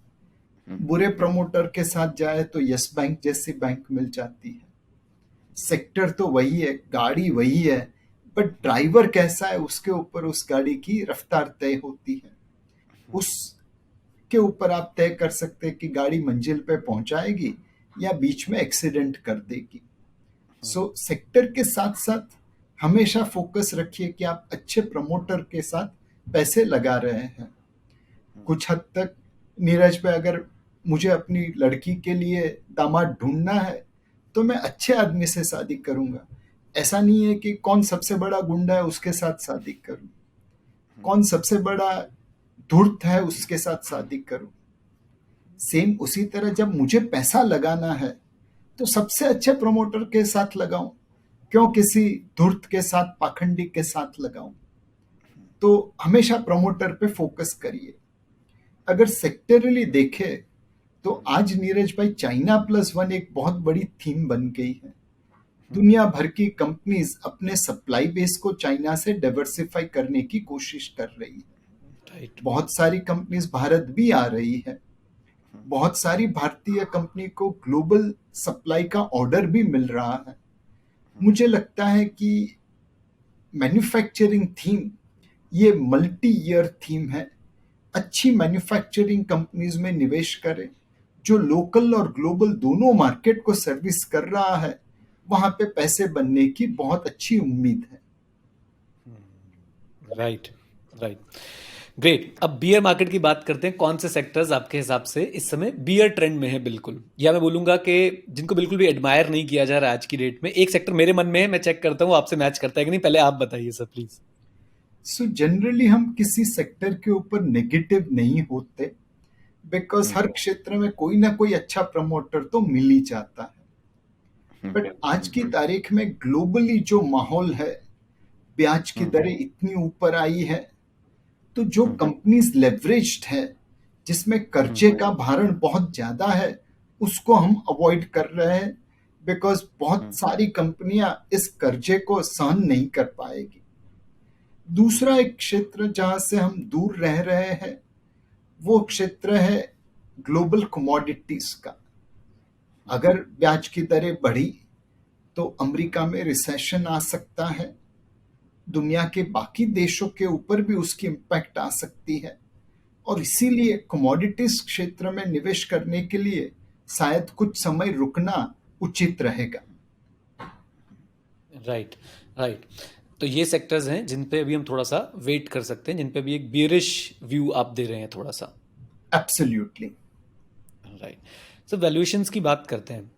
बुरे प्रमोटर के साथ जाए तो यस बैंक जैसी बैंक मिल जाती है। सेक्टर तो वही है, गाड़ी वही है, बट ड्राइवर कैसा है उसके ऊपर उस गाड़ी की रफ्तार तय होती है। उसके ऊपर आप तय कर सकते हैं कि गाड़ी मंजिल पे पहुंचाएगी या बीच में एक्सीडेंट कर देगी। सो सेक्टर के साथ साथ हमेशा फोकस रखिए कि आप अच्छे प्रमोटर के साथ पैसे लगा रहे हैं। कुछ हद तक नीरज पे, अगर मुझे अपनी लड़की के लिए दामाद ढूंढना है तो मैं अच्छे आदमी से शादी करूंगा। ऐसा नहीं है कि कौन सबसे बड़ा गुंडा है उसके साथ शादी करूं, कौन सबसे बड़ा धूर्त है उसके साथ शादी करूं। सेम उसी तरह जब मुझे पैसा लगाना है तो सबसे अच्छे प्रमोटर के साथ लगाऊं, क्यों किसी धूर्त के साथ, पाखंडी के साथ लगाऊं। तो हमेशा प्रमोटर पे फोकस करिए। अगर सेक्टरली देखे तो आज नीरज भाई चाइना प्लस वन एक बहुत बड़ी थीम बन गई है। दुनिया भर की कंपनीज अपने सप्लाई बेस को चाइना से डाइवर्सिफाई करने की कोशिश कर रही है। राइट, बहुत सारी कंपनीज भारत भी आ रही है। बहुत सारी भारतीय कंपनी को ग्लोबल सप्लाई का ऑर्डर भी मिल रहा है। मुझे लगता है कि मैन्युफैक्चरिंग थीम ये मल्टी ईयर थीम है। अच्छी मैन्युफैक्चरिंग कंपनीज में निवेश करें, जो लोकल और ग्लोबल दोनों मार्केट को सर्विस कर रहा है। वहां पे पैसे बनने की बहुत अच्छी उम्मीद है। Right, right. ग्रेट। अब बियर मार्केट की बात करते हैं। कौन से सेक्टर्स आपके हिसाब से इस समय बियर ट्रेंड में है बिल्कुल, या मैं बोलूंगा कि जिनको बिल्कुल भी एडमायर नहीं किया जा रहा है आज की डेट में? एक सेक्टर मेरे मन में है, मैं चेक करता हूँ आपसे मैच करता है कि नहीं, पहले आप बताइए सर प्लीज। सो जनरली हम किसी सेक्टर के ऊपर नेगेटिव नहीं होते, बिकॉज हर क्षेत्र में कोई ना कोई अच्छा प्रमोटर तो मिल ही जाता है। बट आज की तारीख में ग्लोबली जो माहौल है, ब्याज की दरें इतनी ऊपर आई है, तो जो कंपनीज लेवरेज्ड है, जिसमें कर्जे का भारण बहुत ज्यादा है, उसको हम अवॉइड कर रहे हैं, बिकॉज बहुत सारी कंपनियां इस कर्जे को सहन नहीं कर पाएगी। दूसरा एक क्षेत्र जहां से हम दूर रह रहे हैं वो क्षेत्र है ग्लोबल कमोडिटीज का। अगर ब्याज की दरें बढ़ी तो अमेरिका में रिसेशन आ सकता है, दुनिया के बाकी देशों के ऊपर भी उसकी इम्पैक्ट आ सकती है, और इसीलिए कमोडिटीज क्षेत्र में निवेश करने के लिए शायद कुछ समय रुकना उचित रहेगा। Right, right. तो ये सेक्टर्स हैं जिन पे अभी हम थोड़ा सा वेट कर सकते हैं, जिन पे भी एक बियरिश व्यू आप दे रहे हैं थोड़ा सा। एब्सोल्युटली। राइट। सो वैल्यूएशंस की बात करते हैं।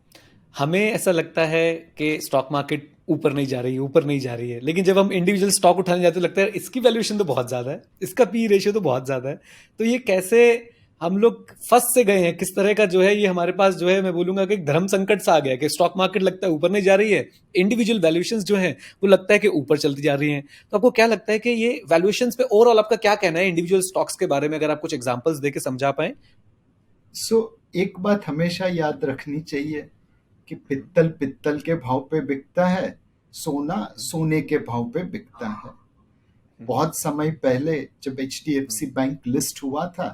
हमें ऐसा लगता है कि स्टॉक मार्केट ऊपर नहीं जा रही है, ऊपर नहीं जा रही है, लेकिन जब हम इंडिविजुअल स्टॉक उठाने जाते हैं लगता है इसकी वैल्यूएशन तो बहुत ज़्यादा है, इसका पी रेशियो तो बहुत ज़्यादा है। तो ये कैसे हम लोग फंस से गए हैं, किस तरह का जो है ये हमारे पास जो है, मैं बोलूंगा कि एक धर्म संकट सा आ गया कि स्टॉक मार्केट लगता है ऊपर नहीं जा रही है, इंडिविजुअल वैल्यूएशंस जो है वो लगता है कि ऊपर चलती जा रही हैं। तो आपको क्या लगता है कि ये वैल्यूएशंस पे ओवरऑल आपका क्या कहना है इंडिविजुअल स्टॉक्स के बारे में, अगर आप कुछ एग्जांपल्स देके समझा पाए? सो एक बात हमेशा याद रखनी चाहिए कि पित्तल पित्तल के भाव पे बिकता है, सोना सोने के भाव पे बिकता है। बहुत समय पहले जब एचडीएफसी बैंक लिस्ट हुआ था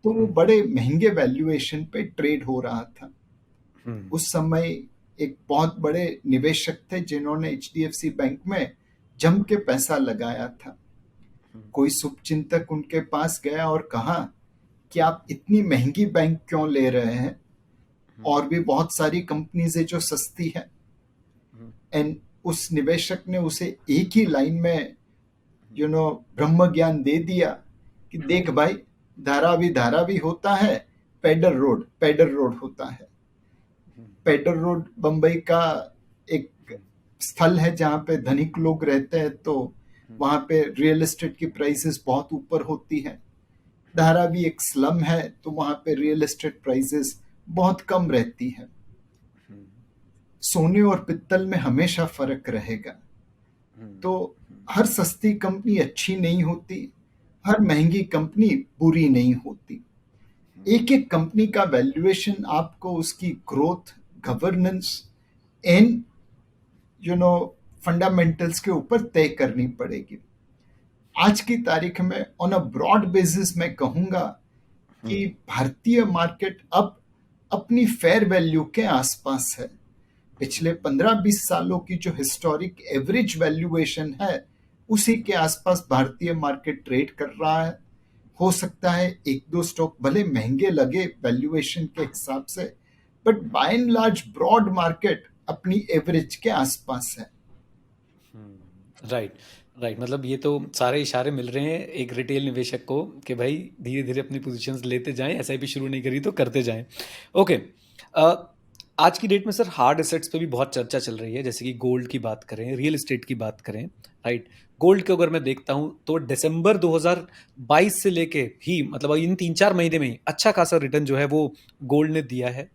तो वो बड़े महंगे वैल्यूएशन पे ट्रेड हो रहा था। उस समय एक बहुत बड़े निवेशक थे जिन्होंने एचडीएफसी बैंक में जम के पैसा लगाया था। कोई शुभचिंतक उनके पास गया और कहा कि आप इतनी महंगी बैंक क्यों ले रहे हैं, और भी बहुत सारी कंपनीज है जो सस्ती है। एंड उस निवेशक ने उसे एक ही लाइन में ब्रह्म ज्ञान दे दिया कि देख भाई, धारावी होता है, पेडर रोड होता है। पेडर रोड बंबई का एक स्थल है जहाँ पे धनिक लोग रहते हैं, तो वहां पे रियल एस्टेट की प्राइसेस बहुत ऊपर होती है। धारावी एक स्लम है, तो वहां पे रियल एस्टेट प्राइसेस बहुत कम रहती है। सोने और पित्तल में हमेशा फर्क रहेगा। तो हर सस्ती कंपनी अच्छी नहीं होती, हर महंगी कंपनी बुरी नहीं होती। एक एक कंपनी का वैल्यूएशन आपको उसकी ग्रोथ, गवर्नेंस एंड फंडामेंटल्स के ऊपर तय करनी पड़ेगी। आज की तारीख में ऑन अ ब्रॉड बेसिस मैं कहूंगा कि भारतीय मार्केट अब अपनी फेयर वैल्यू के आसपास है। पिछले 15-20 सालों की जो हिस्टोरिक एवरेज वैल्यूएशन है, उसी के आसपास भारतीय मार्केट ट्रेड कर रहा है। हो सकता है एक दो स्टॉक भले महंगे लगे वैल्यूएशन के हिसाब से, but by and large broad market अपनी एवरेज के आसपास है। राइट राइट, मतलब ये तो सारे इशारे मिल रहे हैं एक रिटेल निवेशक को कि भाई धीरे धीरे अपनी पोजीशंस लेते जाएं, एसआईपी शुरू नहीं करी तो करते जाएं। ओके, आज की डेट में सर हार्ड एसेट्स पे भी बहुत चर्चा चल रही है, जैसे कि गोल्ड की बात करें, रियल एस्टेट की बात करें। राइट, गोल्ड के अगर मैं देखता हूं तो दिसंबर 2022 से लेके ही, मतलब इन 3-4 महीने में ही अच्छा खासा रिटर्न जो है वो गोल्ड ने दिया है।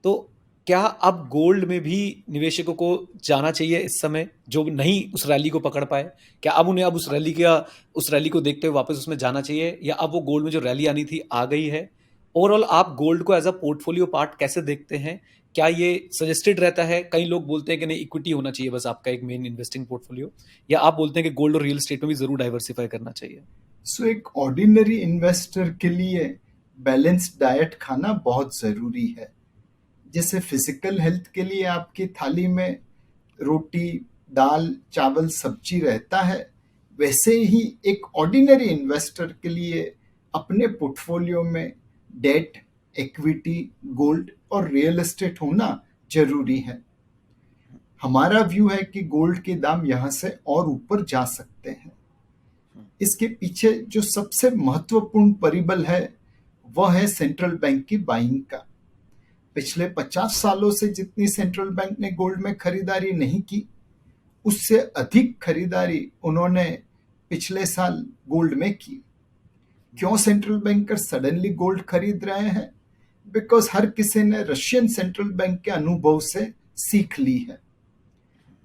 तो क्या अब गोल्ड में भी निवेशकों को जाना चाहिए इस समय, जो नहीं उस रैली को पकड़ पाए? क्या अब उन्हें उस रैली को देखते हुए वापस उसमें जाना चाहिए, या अब वो गोल्ड में जो रैली आनी थी आ गई है? ओवरऑल आप गोल्ड को एज अ पोर्टफोलियो पार्ट कैसे देखते हैं? क्या ये सजेस्टेड रहता है? कई लोग बोलते हैं कि नहीं, इक्विटी होना चाहिए बस आपका एक मेन इन्वेस्टिंग पोर्टफोलियो, या आप बोलते हैं कि गोल्ड और रियल एस्टेट में भी जरूर डाइवर्सिफाई करना चाहिए? सो एक ऑर्डिनरी इन्वेस्टर के लिए बैलेंस्ड डाइट खाना बहुत जरूरी है। जैसे फिजिकल हेल्थ के लिए आपकी थाली में रोटी, दाल, चावल, सब्जी रहता है, वैसे ही एक ऑर्डिनरी इन्वेस्टर के लिए अपने पोर्टफोलियो में डेट, इक्विटी, गोल्ड और रियल एस्टेट होना जरूरी है। हमारा व्यू है कि गोल्ड के दाम यहाँ से और ऊपर जा सकते हैं। इसके पीछे जो सबसे महत्वपूर्ण परिबल है, वह है सेंट्रल बैंक की बाइंग का। पिछले 50 सालों से जितनी सेंट्रल बैंक ने गोल्ड में खरीदारी नहीं की, उससे अधिक खरीदारी उन्होंने पिछले साल गोल्ड में की। क्यों सेंट्रल बैंकर सडनली गोल्ड खरीद रहे हैं? बिकॉज हर किसी ने रशियन सेंट्रल बैंक के अनुभव से सीख ली है।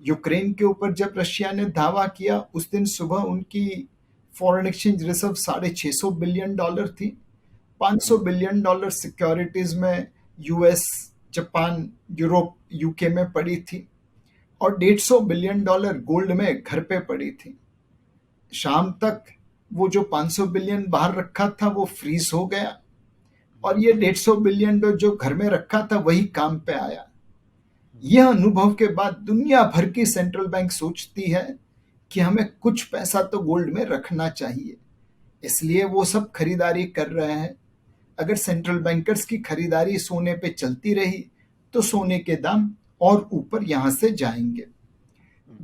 यूक्रेन के ऊपर जब रशिया ने धावा किया, उस दिन सुबह उनकी फॉरेन एक्सचेंज रिजर्व $650 बिलियन थी। $500 बिलियन सिक्योरिटीज में यूएस, जापान, यूरोप, यूके में पड़ी थी, और $150 बिलियन गोल्ड में घर पे पड़ी थी। शाम तक वो जो 500 बिलियन बाहर रखा था वो फ्रीज हो गया, और ये 150 बिलियन जो घर में रखा था वही काम पे आया। यह अनुभव के बाद दुनिया भर की सेंट्रल बैंक सोचती है कि हमें कुछ पैसा तो गोल्ड में रखना चाहिए, इसलिए वो सब खरीदारी कर रहे हैं। अगर सेंट्रल बैंकर्स की खरीदारी सोने पे चलती रही तो सोने के दाम और ऊपर यहां से जाएंगे।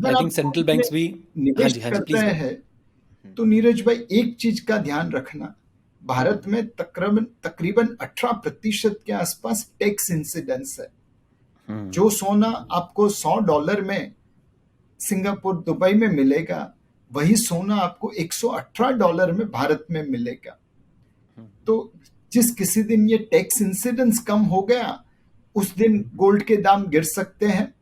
आई थिंक सेंट्रल बैंक्स भी। हाँ निवेश जी, हाँ जी, करते प्लीज। हैं तो नीरज भाई, एक चीज का ध्यान रखना, भारत में तकरीबन 18% के आसपास टैक्स इंसिडेंस है। जो सोना आपको $100 में सिंगापुर, दुबई में मिलेगा, वही सोना आपको $118 में भारत में मिलेगा। तो जिस किसी दिन ये टैक्स इंसिडेंस कम हो गया, उस दिन गोल्ड के दाम गिर सकते हैं,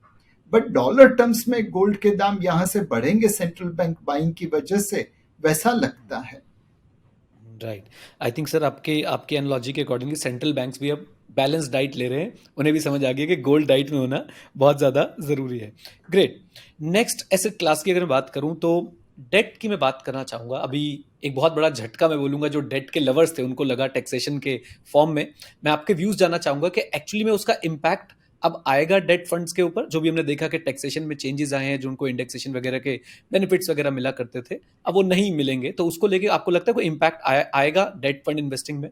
बट डॉलर टर्म्स में गोल्ड के दाम यहां से बढ़ेंगे सेंट्रल बैंक बाइंग की वजह से, वैसा लगता है। राइट, आई थिंक सर आपके आपके एनालॉजी के अकॉर्डिंगली सेंट्रल बैंक्स भी अब बैलेंस डाइट ले रहे हैं, उन्हें भी समझ आ गया कि गोल्ड डाइट में होना बहुत ज़्यादा ज़रूरी है। ग्रेट। नेक्स्ट एसेट क्लास की अगर मैं बात करूं तो डेट की मैं बात करना चाहूँगा। अभी एक बहुत बड़ा झटका मैं बोलूँगा जो डेट के लवर्स थे उनको लगा टैक्सेशन के फॉर्म में। मैं आपके व्यूज़ जानना चाहूँगा कि एक्चुअली में उसका इम्पैक्ट अब आएगा डेट फंड्स के ऊपर? जो भी हमने देखा कि टैक्सेशन में चेंजेस आए हैं, जो उनको इंडेक्सेशन वगैरह के बेनिफिट्स वगैरह मिला करते थे, अब वो नहीं मिलेंगे। तो उसको लेके आपको लगता है कोई इम्पैक्ट आएगा डेट फंड इन्वेस्टिंग में?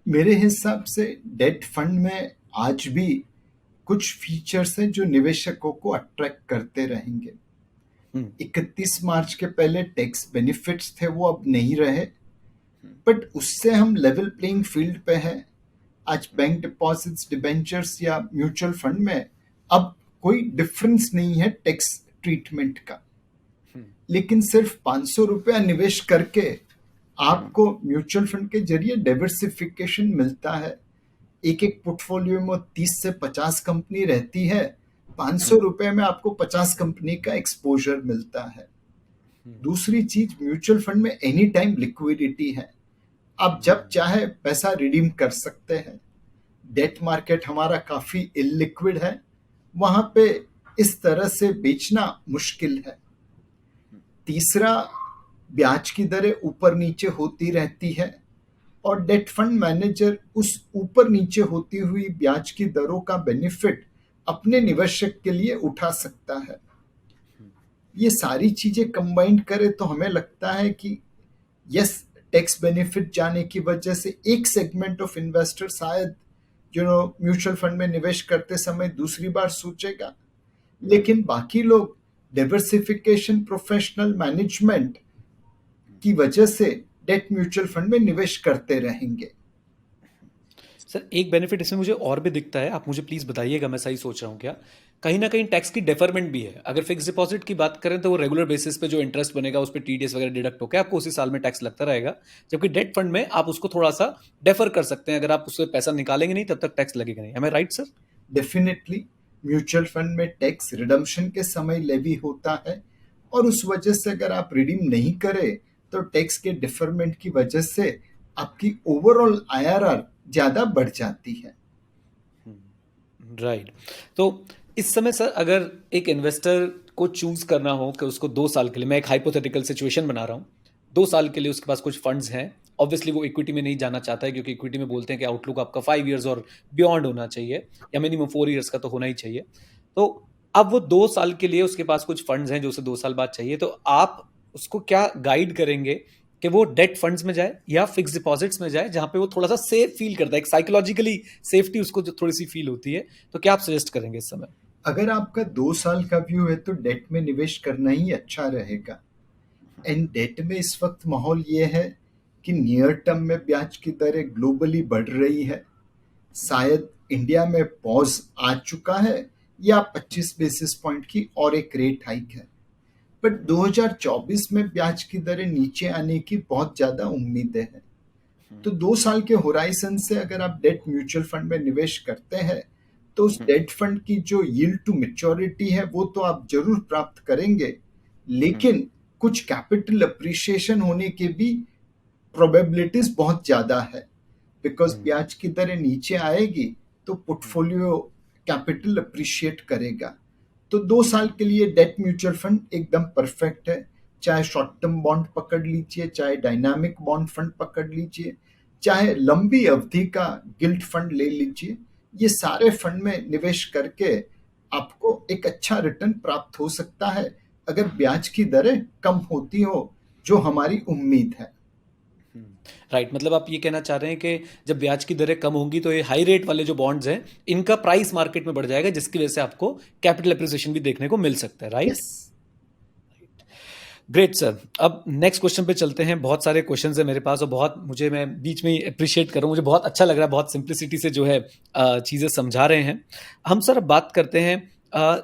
मेरे हिसाब से डेट फंड में आज भी कुछ फीचर्स हैं जो निवेशकों को अट्रैक्ट करते रहेंगे। हुँ, 31 मार्च के पहले टैक्स बेनिफिट्स थे, वो अब नहीं रहे, हुँ, बट उससे हम लेवल प्लेइंग फील्ड पे हैं। आज बैंक डिपॉजिट्स, डिबेंचर्स या म्यूचुअल फंड में अब कोई डिफरेंस नहीं है टैक्स ट्रीटमेंट का। हुँ, लेकिन सिर्फ 500 रुपया निवेश करके हुँ, आपको म्यूचुअल फंड के जरिए डाइवर्सिफिकेशन मिलता है। एक एक पोर्टफोलियो में 30 से 50 कंपनी रहती है। 500 हुँ, रुपए में आपको 50 कंपनी का एक्सपोजर मिलता है। हुँ, दूसरी चीज, म्यूचुअल फंड में एनी टाइम लिक्विडिटी है। आप जब हुँ, चाहे पैसा रिडीम कर सकते हैं। डेट मार्केट हमारा काफी इलिक्विड है, वहां पे इस तरह से बेचना मुश्किल है। तीसरा, ब्याज की दरें ऊपर नीचे होती रहती है और डेट फंड मैनेजर उस ऊपर नीचे होती हुई ब्याज की दरों का बेनिफिट अपने निवेशक के लिए उठा सकता है। ये सारी चीजें कंबाइंड करें तो हमें लगता है कि यस, टैक्स बेनिफिट जाने की वजह से एक सेगमेंट ऑफ इन्वेस्टर शायद म्यूचुअल फंड में निवेश करते समय दूसरी बार सोचेगा, लेकिन बाकी लोग डाइवर्सिफिकेशन, प्रोफेशनल मैनेजमेंट की वजह से डेट म्यूचुअल फंड में निवेश करते रहेंगे। सर एक बेनिफिट इसमें मुझे और भी दिखता है, आप मुझे प्लीज़ बताइएगा मैं सही सोच रहा हूँ क्या? कहीं न कहीं टैक्स की डेफरमेंट भी है। अगर फिक्स डिपॉज़िट की बात करें तो वो रेगुलर बेसिस पे जो इंटरेस्ट बनेगा उस पे टीडीएस वगैरह डिडक्ट होके आपको उसी साल में टैक्स लगता रहेगा। जबकि डेट फंड में आप उसको थोड़ा-सा डेफर कर सकते हैं, अगर आप उससे पैसा निकालेंगे नहीं तब तक टैक्स लगेगा नहीं। Am I right sir? Definitely mutual fund में टैक्स रिडम्पशन के समय लेवी होता है, और उस वजह से अगर आप रिडीम नहीं करें तो टैक्स के डिफरमेंट की वजह से आपकी ओवरऑल आईआरआर ज्यादा बढ़ जाती है। राइट। तो इस समय सर अगर एक इन्वेस्टर को चूज करना हो कि उसको 2 साल के लिए, मैं एक हाइपोथेटिकल सिचुएशन बना रहा हूँ, 2 साल के लिए उसके पास कुछ फंड्स हैं। ऑब्वियसली वो इक्विटी में नहीं जाना चाहता है क्योंकि इक्विटी में बोलते हैं कि आउटलुक आपका 5 ईयर्स और बियॉन्ड होना चाहिए, या मिनिमम 4 ईयर्स का तो होना ही चाहिए। तो अब वो 2 साल के लिए उसके पास कुछ फंड्स हैं जो उसे 2 साल बाद चाहिए, तो आप उसको क्या गाइड करेंगे कि वो डेट फंड्स में जाए या फिक्स डिपॉजिट्स में जाए, जहां पे वो थोड़ा सा सेफ फील करता है, एक साइकोलॉजिकली सेफ्टी उसको जो थोड़ी सी फील होती है? तो क्या आप सजेस्ट करेंगे इस समय? अगर आपका 2 साल का व्यू है तो डेट में निवेश करना ही अच्छा रहेगा। एंड डेट में इस वक्त माहौल ये है कि नियर टर्म में ब्याज की दरें ग्लोबली बढ़ रही है। शायद इंडिया में पॉज आ चुका है या 25 बेसिस पॉइंट की और एक रेट हाइक है, बट 2024 में ब्याज की दरें नीचे आने की बहुत ज्यादा उम्मीदें हैं। तो 2 साल के होराइजन से अगर आप डेट म्यूचुअल फंड में निवेश करते हैं तो उस डेट फंड की जो यील्ड टू मैच्योरिटी है वो तो आप जरूर प्राप्त करेंगे, लेकिन कुछ कैपिटल अप्रिशिएशन होने के भी प्रोबेबिलिटीज बहुत ज्यादा है। बिकॉज ब्याज की दरें नीचे आएगी तो पोर्टफोलियो कैपिटल अप्रिशिएट करेगा। तो 2 साल के लिए डेट म्यूचुअल फंड एकदम परफेक्ट है। चाहे शॉर्ट टर्म बॉन्ड पकड़ लीजिए, चाहे डायनामिक बॉन्ड फंड पकड़ लीजिए, चाहे लंबी अवधि का गिल्ट फंड ले लीजिए, ये सारे फंड में निवेश करके आपको एक अच्छा रिटर्न प्राप्त हो सकता है अगर ब्याज की दरें कम होती हो, जो हमारी उम्मीद है। राइट, मतलब आप ये कहना चाह रहे हैं कि जब ब्याज की दरें कम होंगी तो ये हाई रेट वाले जो बॉन्ड्स हैं इनका प्राइस मार्केट में बढ़ जाएगा, जिसकी वजह से आपको कैपिटल अप्रिसिएशन भी देखने को मिल सकता है, राइट? यस। Great sir. अब नेक्स्ट क्वेश्चन पे चलते हैं। बहुत सारे क्वेश्चंस हैं मेरे पास और बहुत मुझे, मैं बीच में ही अप्रिशिएट कर रहा हूँ, मुझे बहुत अच्छा लग रहा है, बहुत सिंप्लिसिटी से जो है चीज़ें समझा रहे हैं। हम सर अब बात करते हैं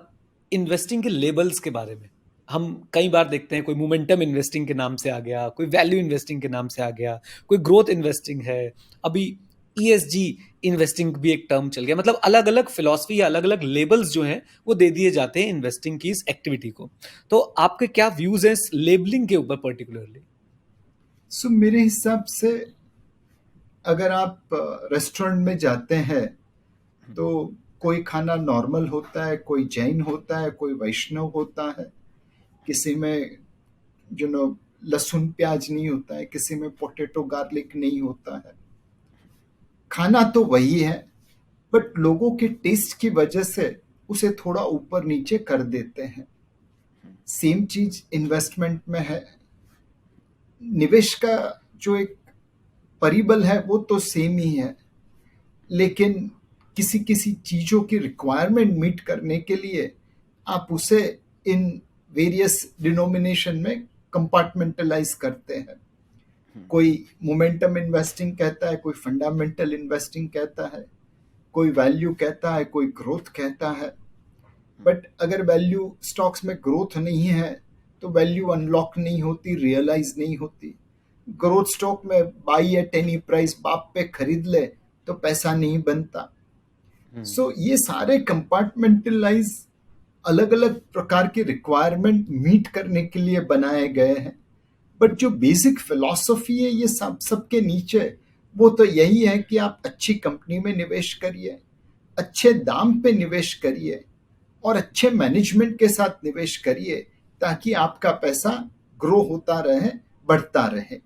इन्वेस्टिंग के लेबल्स के बारे में। हम कई बार देखते हैं कोई मोमेंटम इन्वेस्टिंग के नाम से आ गया, कोई वैल्यू इन्वेस्टिंग के नाम से आ गया, कोई ग्रोथ इन्वेस्टिंग है, अभी ईएसजी इन्वेस्टिंग भी एक टर्म चल गया। मतलब अलग अलग फिलॉसफी या अलग अलग लेबल्स जो हैं वो दे दिए जाते हैं इन्वेस्टिंग की इस एक्टिविटी को। तो आपके क्या व्यूज हैं इस लेबलिंग के ऊपर पर्टिकुलरली? सो मेरे हिसाब से अगर आप रेस्टोरेंट में जाते हैं तो कोई खाना नॉर्मल होता है, कोई जैन होता है, कोई वैष्णव होता है, किसी में यू नो लहसुन प्याज नहीं होता है, किसी में पोटैटो गार्लिक नहीं होता है। खाना तो वही है, बट लोगों के टेस्ट की वजह से उसे थोड़ा ऊपर नीचे कर देते हैं। सेम चीज इन्वेस्टमेंट में है। निवेश का जो एक परिबल है वो तो सेम ही है, लेकिन किसी किसी चीजों की रिक्वायरमेंट मीट करने के लिए आप उसे इन वेरियस डिनोमिनेशन में कंपार्टमेंटलाइज करते हैं। कोई मोमेंटम इन्वेस्टिंग कहता है, कोई फंडामेंटल इन्वेस्टिंग कहता है, कोई वैल्यू कहता है, कोई ग्रोथ कहता है। बट अगर वैल्यू स्टॉक्स में ग्रोथ नहीं है तो वैल्यू अनलॉक नहीं होती, रियलाइज नहीं होती। ग्रोथ स्टॉक में बाई एट एनी प्राइस बाप पे खरीद ले तो पैसा नहीं बनता। सो ये सारे कंपार्टमेंटलाइज अलग अलग प्रकार की रिक्वायरमेंट मीट करने के लिए बनाए गए हैं। बट जो बेसिक फिलॉसफी है ये सबके नीचे, वो तो यही है कि आप अच्छी कंपनी में निवेश करिए, अच्छे दाम पे निवेश करिए और अच्छे मैनेजमेंट के साथ निवेश करिए, ताकि आपका पैसा ग्रो होता रहे, बढ़ता रहे।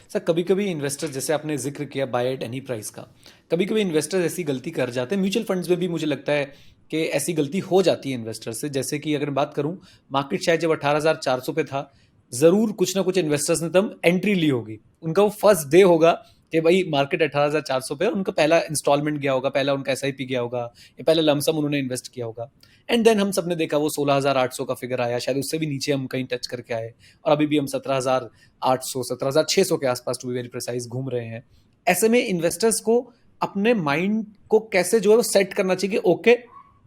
सर कभी कभी इन्वेस्टर्स, जैसे आपने जिक्र किया बाय एट एनी प्राइस का, कभी कभी इन्वेस्टर्स ऐसी गलती कर जाते हैं। म्यूचुअल फंड्स में भी मुझे लगता है कि ऐसी गलती हो जाती है इन्वेस्टर से। जैसे कि अगर बात करूं, मार्केट शायद जब 18,400 पे था, जरूर कुछ ना कुछ इन्वेस्टर्स ने तब एंट्री ली होगी। उनका वो फर्स्ट डे होगा कि भाई मार्केट 18,400 पे, और उनका पहला इंस्टॉलमेंट गया होगा, पहला उनका एसआईपी गया होगा, या पहला लमसम उन्होंने इन्वेस्ट किया होगा। एंड देन हम सबने देखा वो 16,800 का फिगर आया, शायद उससे भी नीचे हम कहीं टच करके आए, और अभी भी हम 17,800 17,600 के आसपास, टू बी वेरी प्रिसाइज, घूम रहे हैं। ऐसे में इन्वेस्टर्स को अपने माइंड को कैसे जो है वो सेट करना चाहिए कि ओके,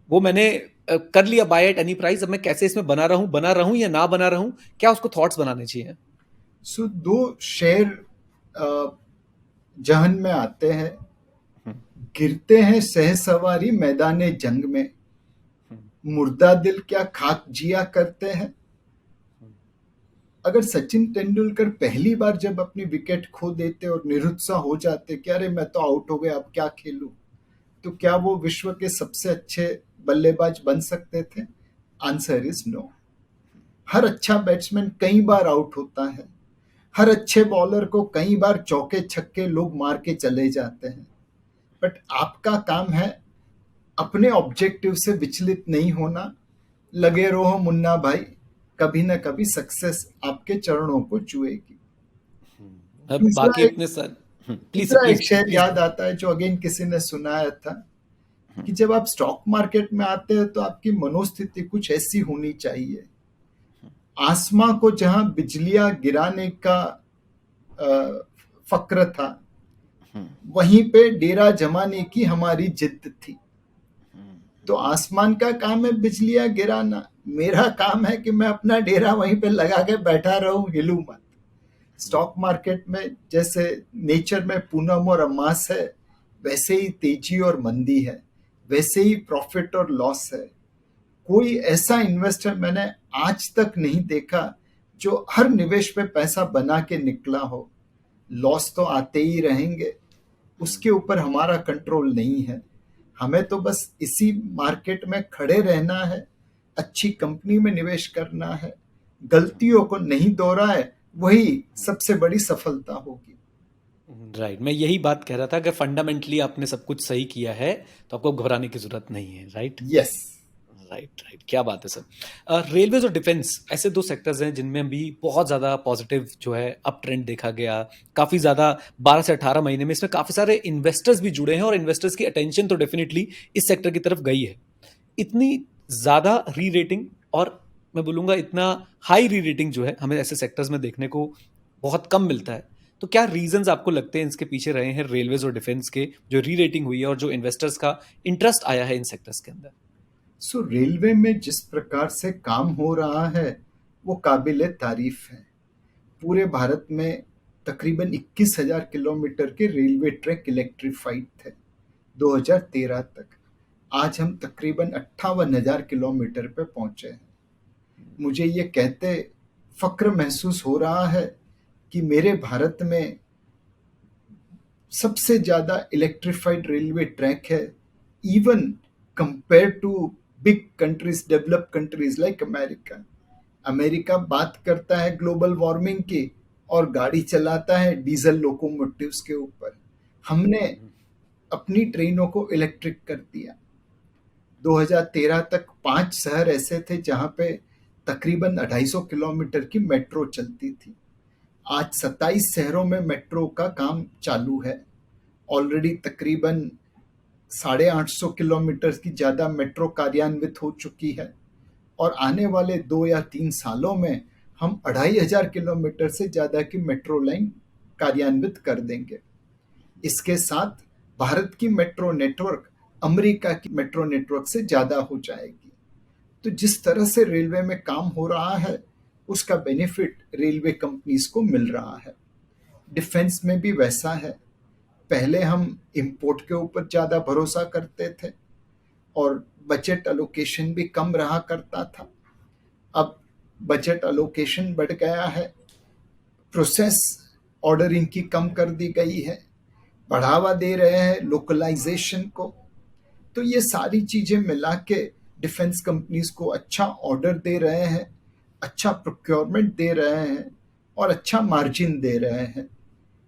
वो मैंने कर लिया बाय एट एनी प्राइस, अब मैं कैसे इसमें बना रहूं या ना बना रहूं, क्या उसको थॉट्स बनाने चाहिए? सो दो शेर जहन में आते हैं। गिरते हैं सहसवारी मैदाने जंग में, मुर्दा दिल क्या खाक जिया करते हैं। अगर सचिन तेंदुलकर पहली बार जब अपनी विकेट खो देते और निरुत्साह हो जाते कि अरे मैं तो आउट हो गया, अब क्या खेलूं, तो क्या वो विश्व के सबसे अच्छे बल्लेबाज बन सकते थे? Answer is no. हर अच्छा बैट्समैन कई बार आउट होता है, हर अच्छे बॉलर को कई बार चौके छक्के लोग मार के चले जाते हैं। बट आपका काम है अपने ऑब्जेक्टिव से विचलित नहीं होना। लगे रहो मुन्ना भाई, कभी ना कभी सक्सेस आपके चरणों को छुएगी। अब तीसरा बाकी एक इतने सर, प्लीज तीसरा एक प्लीज शेर प्लीज। याद आता है जो अगेन किसी ने सुनाया था कि जब आप स्टॉक मार्केट में आते हैं तो आपकी मनोस्थिति कुछ ऐसी होनी चाहिए, आसमां को जहां बिजलियां गिराने का फक्र था, वहीं पे डेरा जमाने की हमारी जिद थी। तो आसमान का काम है बिजलियां गिराना, मेरा काम है कि मैं अपना डेरा वहीं पे लगा के बैठा रहूं, हिलू मत। स्टॉक मार्केट में जैसे नेचर में पूनम और अमास है, वैसे ही तेजी और मंदी है, वैसे ही प्रॉफिट और लॉस है। कोई ऐसा इन्वेस्टर मैंने आज तक नहीं देखा जो हर निवेश पे पैसा बना के निकला हो। लॉस तो आते ही रहेंगे, उसके ऊपर हमारा कंट्रोल नहीं है। हमें तो बस इसी मार्केट में खड़े रहना है, अच्छी कंपनी में निवेश करना है, गलतियों को नहीं दोहराए, वही सबसे बड़ी सफलता होगी। राइट, मैं यही बात कह रहा था कि फंडामेंटली आपने सब कुछ सही किया है, तो आपको घबराने की जरूरत नहीं है। Right yes. राइट राइट, क्या बात है सर। रेलवेज और डिफेंस ऐसे दो सेक्टर्स हैं जिनमें भी बहुत ज़्यादा पॉजिटिव जो है अप ट्रेंड देखा गया। काफ़ी ज़्यादा 12 से 18 महीने में इसमें काफ़ी सारे इन्वेस्टर्स भी जुड़े हैं, और इन्वेस्टर्स की अटेंशन तो डेफिनेटली इस सेक्टर की तरफ गई है। इतनी ज़्यादा री रेटिंग, और मैं बोलूँगा इतना हाई री रेटिंग जो है हमें ऐसे सेक्टर्स में देखने को बहुत कम मिलता है। तो क्या रीजंस आपको लगते हैं इसके पीछे रहे हैं, रेलवेज और डिफेंस के, जो री रेटिंग हुई है और जो इन्वेस्टर्स का इंटरेस्ट आया है इन सेक्टर्स के अंदर? सो रेलवे में जिस प्रकार से काम हो रहा है वो काबिल तारीफ है। पूरे भारत में तकरीबन 21,000 किलोमीटर के रेलवे ट्रैक इलेक्ट्रीफाइड थे 2013 तक। आज हम तकरीबन 58,000 किलोमीटर पे पहुंचे हैं। मुझे ये कहते फक्र महसूस हो रहा है कि मेरे भारत में सबसे ज्यादा इलेक्ट्रिफाइड रेलवे ट्रैक है, even compare to big countries, developed countries like America. America बात करता है ग्लोबल वार्मिंग की और गाड़ी चलाता है डीजल लोकोमोटिव्स के ऊपर। हमने अपनी ट्रेनों को इलेक्ट्रिक कर दिया। 2013 तक 5 शहर ऐसे थे जहां पे तकरीबन 250 किलोमीटर की मेट्रो चलती थी। आज 27 शहरों में मेट्रो का काम चालू है। ऑलरेडी तकरीबन 850 किलोमीटर की ज्यादा मेट्रो कार्यान्वित हो चुकी है और आने वाले 2 या 3 सालों में हम 2500 किलोमीटर से ज्यादा की मेट्रो लाइन कार्यान्वित कर देंगे। इसके साथ भारत की मेट्रो नेटवर्क अमेरिका की मेट्रो नेटवर्क से ज्यादा हो जाएगी। तो जिस तरह से रेलवे में काम हो रहा है उसका बेनिफिट रेलवे कंपनीज को मिल रहा है। डिफेंस में भी वैसा है। पहले हम इंपोर्ट के ऊपर ज्यादा भरोसा करते थे और बजट अलोकेशन भी कम रहा करता था। अब बजट अलोकेशन बढ़ गया है, प्रोसेस ऑर्डरिंग की कम कर दी गई है, बढ़ावा दे रहे हैं लोकलाइजेशन को। तो ये सारी चीजें मिला के डिफेंस कंपनीज को अच्छा ऑर्डर दे रहे हैं, अच्छा प्रोक्योरमेंट दे रहे हैं और अच्छा मार्जिन दे रहे हैं।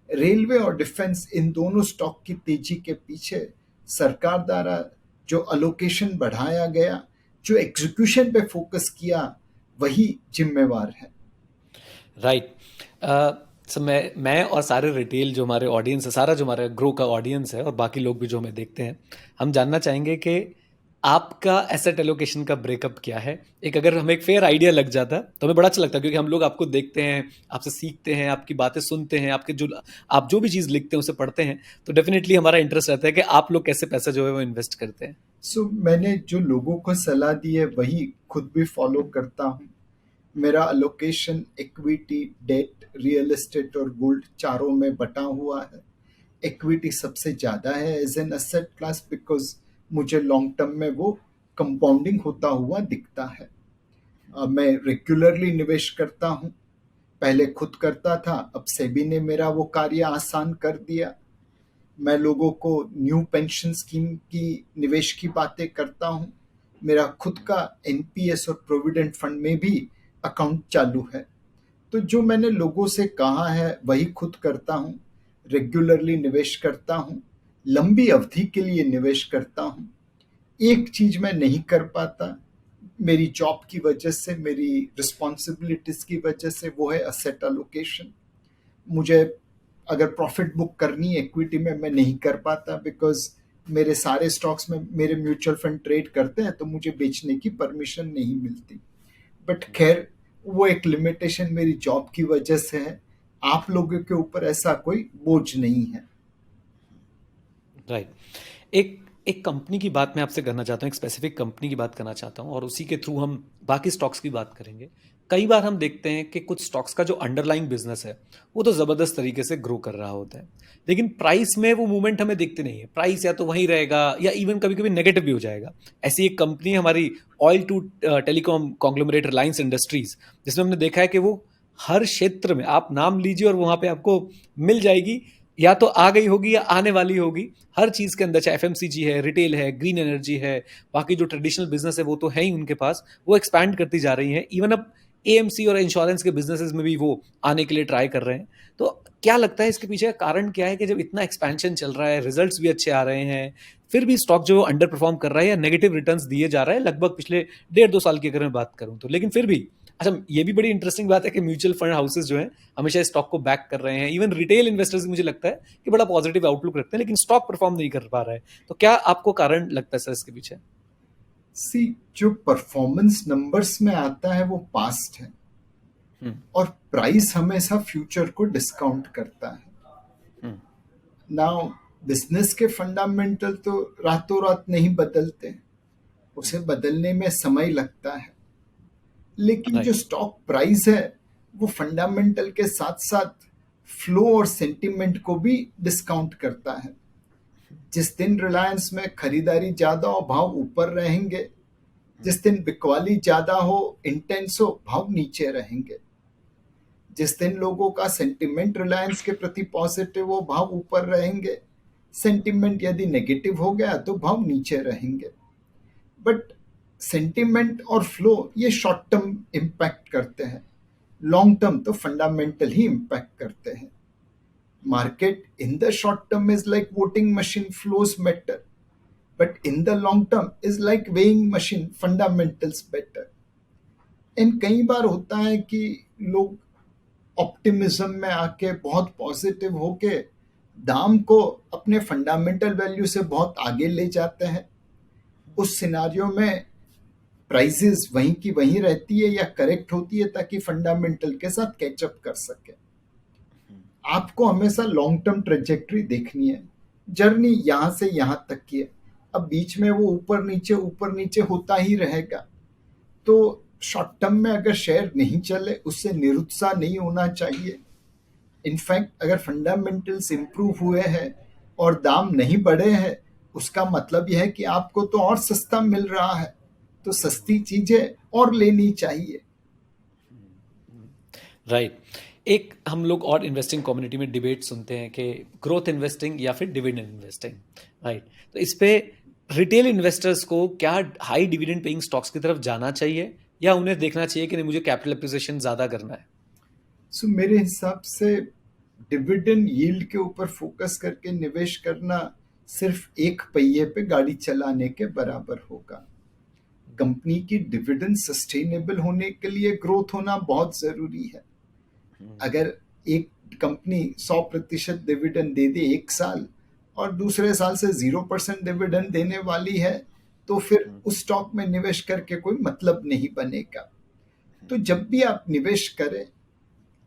रेलवे और डिफेंस इन दोनों स्टॉक की तेजी के पीछे सरकार द्वारा जो अलोकेशन बढ़ाया गया, जो एग्जीक्यूशन पे फोकस किया, वही जिम्मेवार है। राइट। सो मैं और सारे रिटेल जो हमारे ऑडियंस है, सारा जो हमारा ग्रो का ऑडियंस है और बाकी लोग भी जो हमें देखते हैं, हम जानना चाहेंगे कि आपका एसेट एलोकेशन का ब्रेकअप क्या है। एक अगर हमें एक फेयर आइडिया लग जाता तो हमें बड़ा अच्छा लगता, क्योंकि हम लोग आपको देखते हैं, आपसे सीखते हैं, आपकी बातें सुनते हैं, आपके जो आप जो भी चीज़ लिखते हैं उसे पढ़ते हैं, तो डेफिनेटली हमारा इंटरेस्ट रहता है कि आप लोग कैसे पैसा जो है वो इन्वेस्ट करते हैं। मैंने जो लोगों को सलाह दी है वही खुद भी फॉलो करता हूँ। मेरा allocation equity, debt, real estate और गोल्ड चारों में बटा हुआ है। इक्विटी सबसे ज़्यादा है as an asset class, because मुझे लॉन्ग टर्म में वो कंपाउंडिंग होता हुआ दिखता है। मैं रेगुलरली निवेश करता हूँ। पहले खुद करता था, अब सेबी ने मेरा वो कार्य आसान कर दिया। मैं लोगों को न्यू पेंशन स्कीम की निवेश की बातें करता हूँ। मेरा खुद का एनपीएस और प्रोविडेंट फंड में भी अकाउंट चालू है। तो जो मैंने लोगों से कहा है वही खुद करता हूँ। रेगुलरली निवेश करता हूँ, लंबी अवधि के लिए निवेश करता हूँ। एक चीज मैं नहीं कर पाता मेरी जॉब की वजह से, मेरी रिस्पॉन्सिबिलिटीज की वजह से, वो है असेट अलोकेशन। मुझे अगर प्रॉफिट बुक करनी है इक्विटी में, मैं नहीं कर पाता, बिकॉज मेरे सारे स्टॉक्स में मेरे म्यूचुअल फंड ट्रेड करते हैं तो मुझे बेचने की परमिशन नहीं मिलती। बट खैर, वो एक लिमिटेशन मेरी जॉब की वजह से है। आप लोगों के ऊपर ऐसा कोई बोझ नहीं है। राइट। एक एक कंपनी की बात मैं आपसे करना चाहता हूँ, एक स्पेसिफिक कंपनी की बात करना चाहता हूँ, और उसी के थ्रू हम बाकी स्टॉक्स की बात करेंगे। कई बार हम देखते हैं कि कुछ स्टॉक्स का जो अंडरलाइंग बिजनेस है वो तो ज़बरदस्त तरीके से ग्रो कर रहा होता है, लेकिन प्राइस में वो मूवमेंट हमें दिखते नहीं है। प्राइस या तो वहीं रहेगा या इवन कभी कभी नेगेटिव भी हो जाएगा। ऐसी एक कंपनी है हमारी oil to telecom conglomerate Reliance Industries, जिसमें हमने देखा है कि वो हर क्षेत्र में आप नाम लीजिए और वहाँ पे आपको मिल जाएगी, या तो आ गई होगी या आने वाली होगी। हर चीज़ के अंदर, चाहे एफएमसीजी है, रिटेल है, ग्रीन एनर्जी है, बाकी जो ट्रेडिशनल बिजनेस है वो तो है ही उनके पास, वो एक्सपैंड करती जा रही हैं। इवन अब एएमसी और इंश्योरेंस के बिजनेसेस में भी वो आने के लिए ट्राई कर रहे हैं। तो क्या लगता है इसके पीछे का कारण क्या है कि जब इतना एक्सपेंशन चल रहा है, रिजल्ट्स भी अच्छे आ रहे हैं, फिर भी स्टॉक जो अंडर परफॉर्म कर रहा है या नेगेटिव रिटर्न्स दिए जा रहा है लगभग पिछले 1.5-2 साल की अगर मैं बात करूं तो, लेकिन फिर भी अच्छा, ये भी बड़ी इंटरेस्टिंग बात है कि म्यूचुअल फंड हाउसेस जो हैं हमेशा इस स्टॉक को बैक कर रहे हैं। इवन रिटेल इन्वेस्टर्स मुझे लगता है कि बड़ा पॉजिटिव आउटलुक रखते हैं, लेकिन स्टॉक परफॉर्म नहीं कर पा रहा है। तो क्या आपको कारण लगता है सर इसके पीछे? सी, जो परफॉर्मेंस नंबर्स में आता है वो पास्ट है और प्राइस हमेशा फ्यूचर को डिस्काउंट करता है। नाउ, बिजनेस के फंडामेंटल तो रातों रात नहीं बदलते, उसे बदलने में समय लगता है। लेकिन जो राइट। स्टॉक प्राइस है वो फंडामेंटल के साथ साथ फ्लो और सेंटिमेंट को भी डिस्काउंट करता है। जिस दिन रिलायंस में खरीदारी ज्यादा हो, भाव ऊपर रहेंगे। जिस दिन बिकवाली ज्यादा हो, इंटेंस हो, भाव नीचे रहेंगे। जिस दिन लोगों का सेंटिमेंट रिलायंस के प्रति पॉजिटिव हो, भाव ऊपर रहेंगे। सेंटिमेंट यदि नेगेटिव हो गया तो भाव नीचे रहेंगे। बट सेंटिमेंट और फ्लो ये शॉर्ट टर्म इम्पैक्ट करते हैं, लॉन्ग टर्म तो फंडामेंटल ही इम्पैक्ट करते हैं. Market in the short term is like voting machine, flows matter, but in the long term is like weighing machine, fundamentals better. And कई बार होता है कि लोग ऑप्टिमिज्म में आके बहुत पॉजिटिव होके दाम को अपने फंडामेंटल वैल्यू से बहुत आगे ले जाते हैं. उस सिनारियो में प्राइसेस वहीं की वहीं रहती है या करेक्ट होती है ताकि फंडामेंटल के साथ कैचअप कर सके. आपको हमेशा लॉन्ग टर्म ट्रेजेक्टरी देखनी है. जर्नी यहां से यहां तक की है, अब बीच में वो ऊपर नीचे होता ही रहेगा. तो शॉर्ट टर्म में अगर शेयर नहीं चले उससे निरुत्साह नहीं होना चाहिए. इनफैक्ट अगर फंडामेंटल्स इंप्रूव हुए हैं और दाम नहीं बढ़े हैं, उसका मतलब यह है कि आपको तो और सस्ता मिल रहा है, तो सस्ती चीजें और लेनी चाहिए. राइट. एक हम लोग और इन्वेस्टिंग कम्युनिटी में डिबेट सुनते हैं कि ग्रोथ इन्वेस्टिंग या फिर डिविडेंड इन्वेस्टिंग. राइट. तो इस पे रिटेल इन्वेस्टर्स को क्या हाई डिविडेंड पेइंग स्टॉक्स की तरफ जाना चाहिए या उन्हें देखना चाहिए कि नहीं मुझे कैपिटल एप्रिसिएशन ज़्यादा करना है? सो मेरे हिसाब से डिविडेंड यील्ड के ऊपर फोकस करके निवेश करना सिर्फ एक पहिए पे गाड़ी चलाने के बराबर होगा. कंपनी की डिविडेंड सस्टेनेबल होने के लिए ग्रोथ होना बहुत जरूरी है. अगर एक कंपनी 100% डिविडेंड दे दे एक साल और दूसरे साल से 0% डिविडेंड देने वाली है, तो फिर उस स्टॉक में निवेश करके कोई मतलब नहीं बनेगा. तो जब भी आप निवेश करें,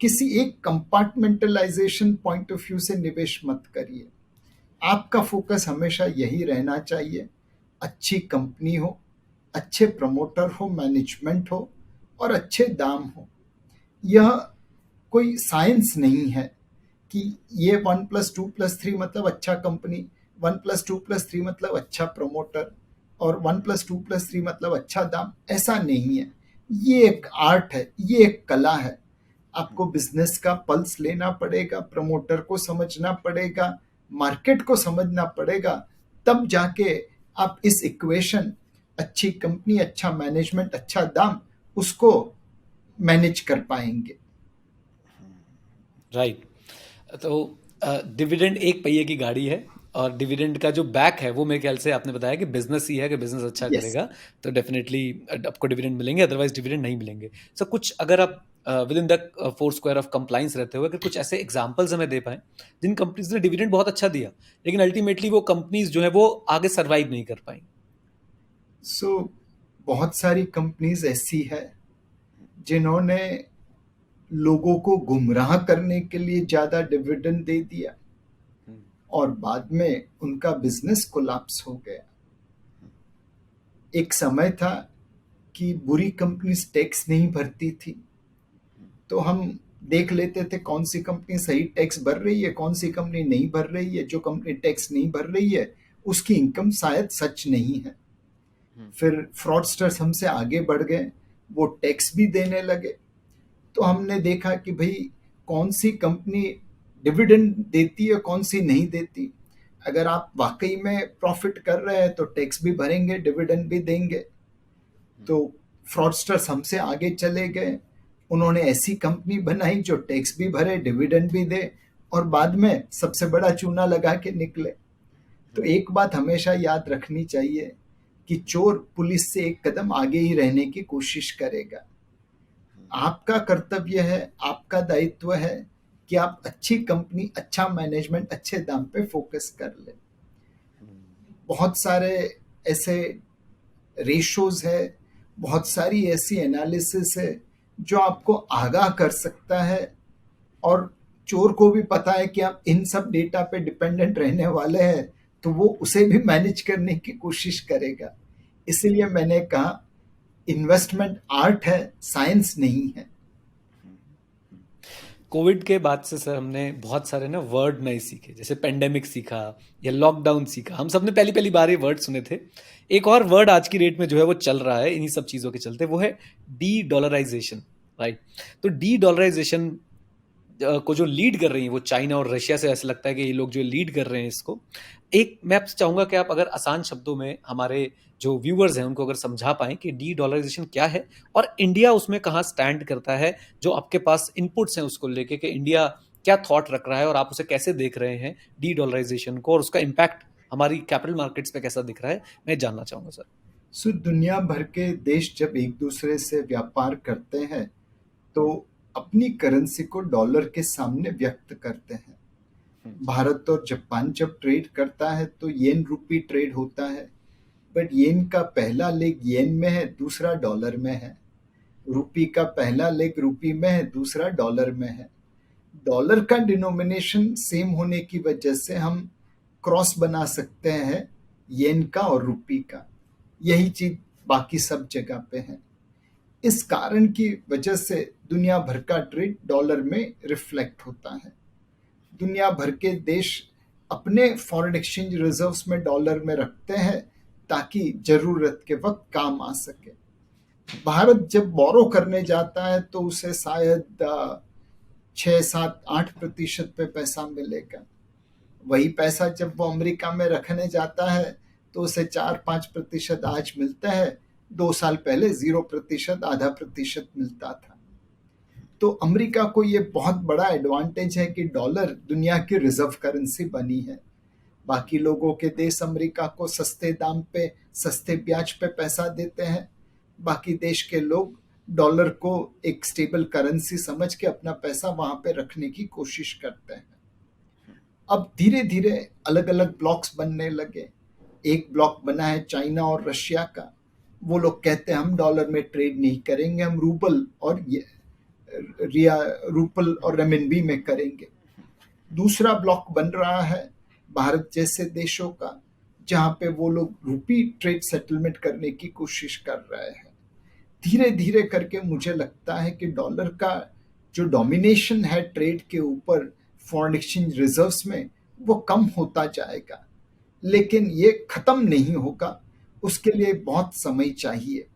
किसी एक कंपार्टमेंटलाइजेशन पॉइंट ऑफ व्यू से निवेश मत करिए. आपका फोकस हमेशा यही रहना चाहिए, अच्छी कंपनी हो, अच्छे प्रमोटर हो, मैनेजमेंट हो और अच्छे दाम हो. यह कोई साइंस नहीं है कि ये 1+2+3 मतलब अच्छा कंपनी, 1+2+3 मतलब अच्छा प्रमोटर और 1+2+3 मतलब अच्छा दाम. ऐसा नहीं है. ये एक आर्ट है, ये एक कला है. आपको बिजनेस का पल्स लेना पड़ेगा, प्रमोटर को समझना पड़ेगा, मार्केट को समझना पड़ेगा, तब जाके आप इस इक्वेशन अच्छी कंपनी, अच्छा मैनेजमेंट, अच्छा दाम उसको मैनेज कर पाएंगे. राइट. तो डिविडेंड एक पहिए की गाड़ी है और डिविडेंड का जो बैक है वो मेरे ख्याल से आपने बताया कि बिजनेस ही है कि बिजनेस अच्छा Yes. करेगा तो डेफिनेटली आपको डिविडेंड मिलेंगे, अदरवाइज डिविडेंड नहीं मिलेंगे. सो कुछ अगर आप with in the 4 square of compliance रहते हुए अगर कुछ ऐसे एग्जांपल्स हमें दे पाएं जिन कंपनीज ने डिविडेंड बहुत अच्छा दिया लेकिन अल्टीमेटली वो कंपनीज जो है वो आगे सर्वाइव नहीं कर पाई. सो बहुत सारी कंपनीज ऐसी है जिन्होंने लोगों को गुमराह करने के लिए ज्यादा डिविडेंड दे दिया और बाद में उनका बिजनेस कोलैप्स हो गया. एक समय था कि बुरी कंपनीज टैक्स नहीं भरती थी, तो हम देख लेते थे कौन सी कंपनी सही टैक्स भर रही है, कौन सी कंपनी नहीं भर रही है. जो कंपनी टैक्स नहीं भर रही है उसकी इनकम शायद सच नहीं है. फिर फ्रॉडस्टर्स हमसे आगे बढ़ गए, वो टैक्स भी देने लगे. तो हमने देखा कि भाई कौन सी कंपनी डिविडेंड देती है, कौन सी नहीं देती. अगर आप वाकई में प्रॉफिट कर रहे हैं तो टैक्स भी भरेंगे, डिविडेंड भी देंगे. तो फ्रॉडस्टर्स हमसे आगे चले गए, उन्होंने ऐसी कंपनी बनाई जो टैक्स भी भरे, डिविडेंड भी दे और बाद में सबसे बड़ा चूना लगा के निकले. तो एक बात हमेशा याद रखनी चाहिए कि चोर पुलिस से एक कदम आगे ही रहने की कोशिश करेगा. आपका कर्तव्य है, आपका दायित्व है कि आप अच्छी कंपनी, अच्छा मैनेजमेंट, अच्छे दाम पे फोकस कर लें. बहुत सारे ऐसे रेशोज है, बहुत सारी ऐसी एनालिसिस है जो आपको आगाह कर सकता है और चोर को भी पता है कि आप इन सब डेटा पे डिपेंडेंट रहने वाले हैं, तो वो उसे भी मैनेज करने की कोशिश करेगा. इसलिए मैंने कहा इन्वेस्टमेंट आर्ट है, साइंस नहीं है. कोविड के बाद से सर हमने बहुत सारे ना वर्ड नए सीखे, जैसे पेंडेमिक सीखा या लॉकडाउन सीखा. हम सबने पहली पहली बार ये वर्ड सुने थे. एक और वर्ड आज की डेट में जो है वो चल रहा है इन्हीं सब चीज़ों के चलते, वो है डी डॉलराइजेशन. राइट. तो डी डॉलराइजेशन को जो लीड कर रही हैं वो चाइना और रशिया से, ऐसा लगता है कि ये लोग जो लीड कर रहे हैं इसको। एक मैं आपसे चाहूँगा कि आप अगर आसान शब्दों में हमारे जो व्यूअर्स हैं उनको अगर समझा पाएँ कि डी-डॉलराइज़ेशन क्या है और इंडिया उसमें कहाँ स्टैंड करता है, जो आपके पास इनपुट्स हैं उसको लेके कि इंडिया क्या थॉट रख रहा है और आप उसे कैसे देख रहे हैं डी-डॉलराइज़ेशन को और उसका इम्पैक्ट हमारी कैपिटल मार्केट्स पे कैसा दिख रहा है? मैं जानना चाहूँगा सर। सो दुनिया भर के देश जब एक दूसरे से व्यापार करते हैं तो अपनी करेंसी को डॉलर के सामने व्यक्त करते हैं। भारत और जापान जब ट्रेड करता है तो येन रूपी ट्रेड होता है, बट येन का पहला लेग येन में है, दूसरा डॉलर में है। रूपी का पहला लेग रूपी में है, दूसरा डॉलर में है। डॉलर का डिनोमिनेशन सेम होने की वजह से हम क्रॉस बना सकते हैं येन का और रूपी का। यही चीज बाकी सब जगह पे है। इस कारण की वजह से दुनिया भर का ट्रेड डॉलर में रिफ्लेक्ट होता है। दुनिया भर के देश अपने फॉरेन एक्सचेंज रिजर्व्स में डॉलर में रखते हैं ताकि जरूरत के वक्त काम आ सके। भारत जब बोरो करने जाता है तो उसे शायद 6, 7, 8% पे पैसा मिलेगा। वही पैसा जब वो अमेरिका में रखने जाता है तो उसे 4, 5% आज मिलता है, 2 साल पहले 0%, आधा प्रतिशत मिलता था। तो अमेरिका को ये बहुत बड़ा एडवांटेज है कि डॉलर दुनिया की रिजर्व करेंसी बनी है। बाकी लोगों के देश अमेरिका को सस्ते दाम पे, सस्ते ब्याज पे पैसा देते हैं। बाकी देश के लोग डॉलर को एक स्टेबल करेंसी समझ के अपना पैसा वहां पे रखने की कोशिश करते हैं। अब धीरे धीरे अलग अलग ब्लॉक्स बनने लगे। एक ब्लॉक बना है चाइना और रशिया का। वो लोग कहते हैं हम डॉलर में ट्रेड नहीं करेंगे, हम रूपल और रेमिनबी में करेंगे। दूसरा ब्लॉक बन रहा है भारत जैसे देशों का, जहां पे वो लोग रूपी ट्रेड सेटलमेंट करने की कोशिश कर रहे हैं। धीरे धीरे करके मुझे लगता है कि डॉलर का जो डोमिनेशन है ट्रेड के ऊपर फॉरेन एक्सचेंज रिजर्व्स में, वो कम होता जाएगा, लेकिन ये खत्म नहीं होगा। उसके लिए बहुत समय चाहिए।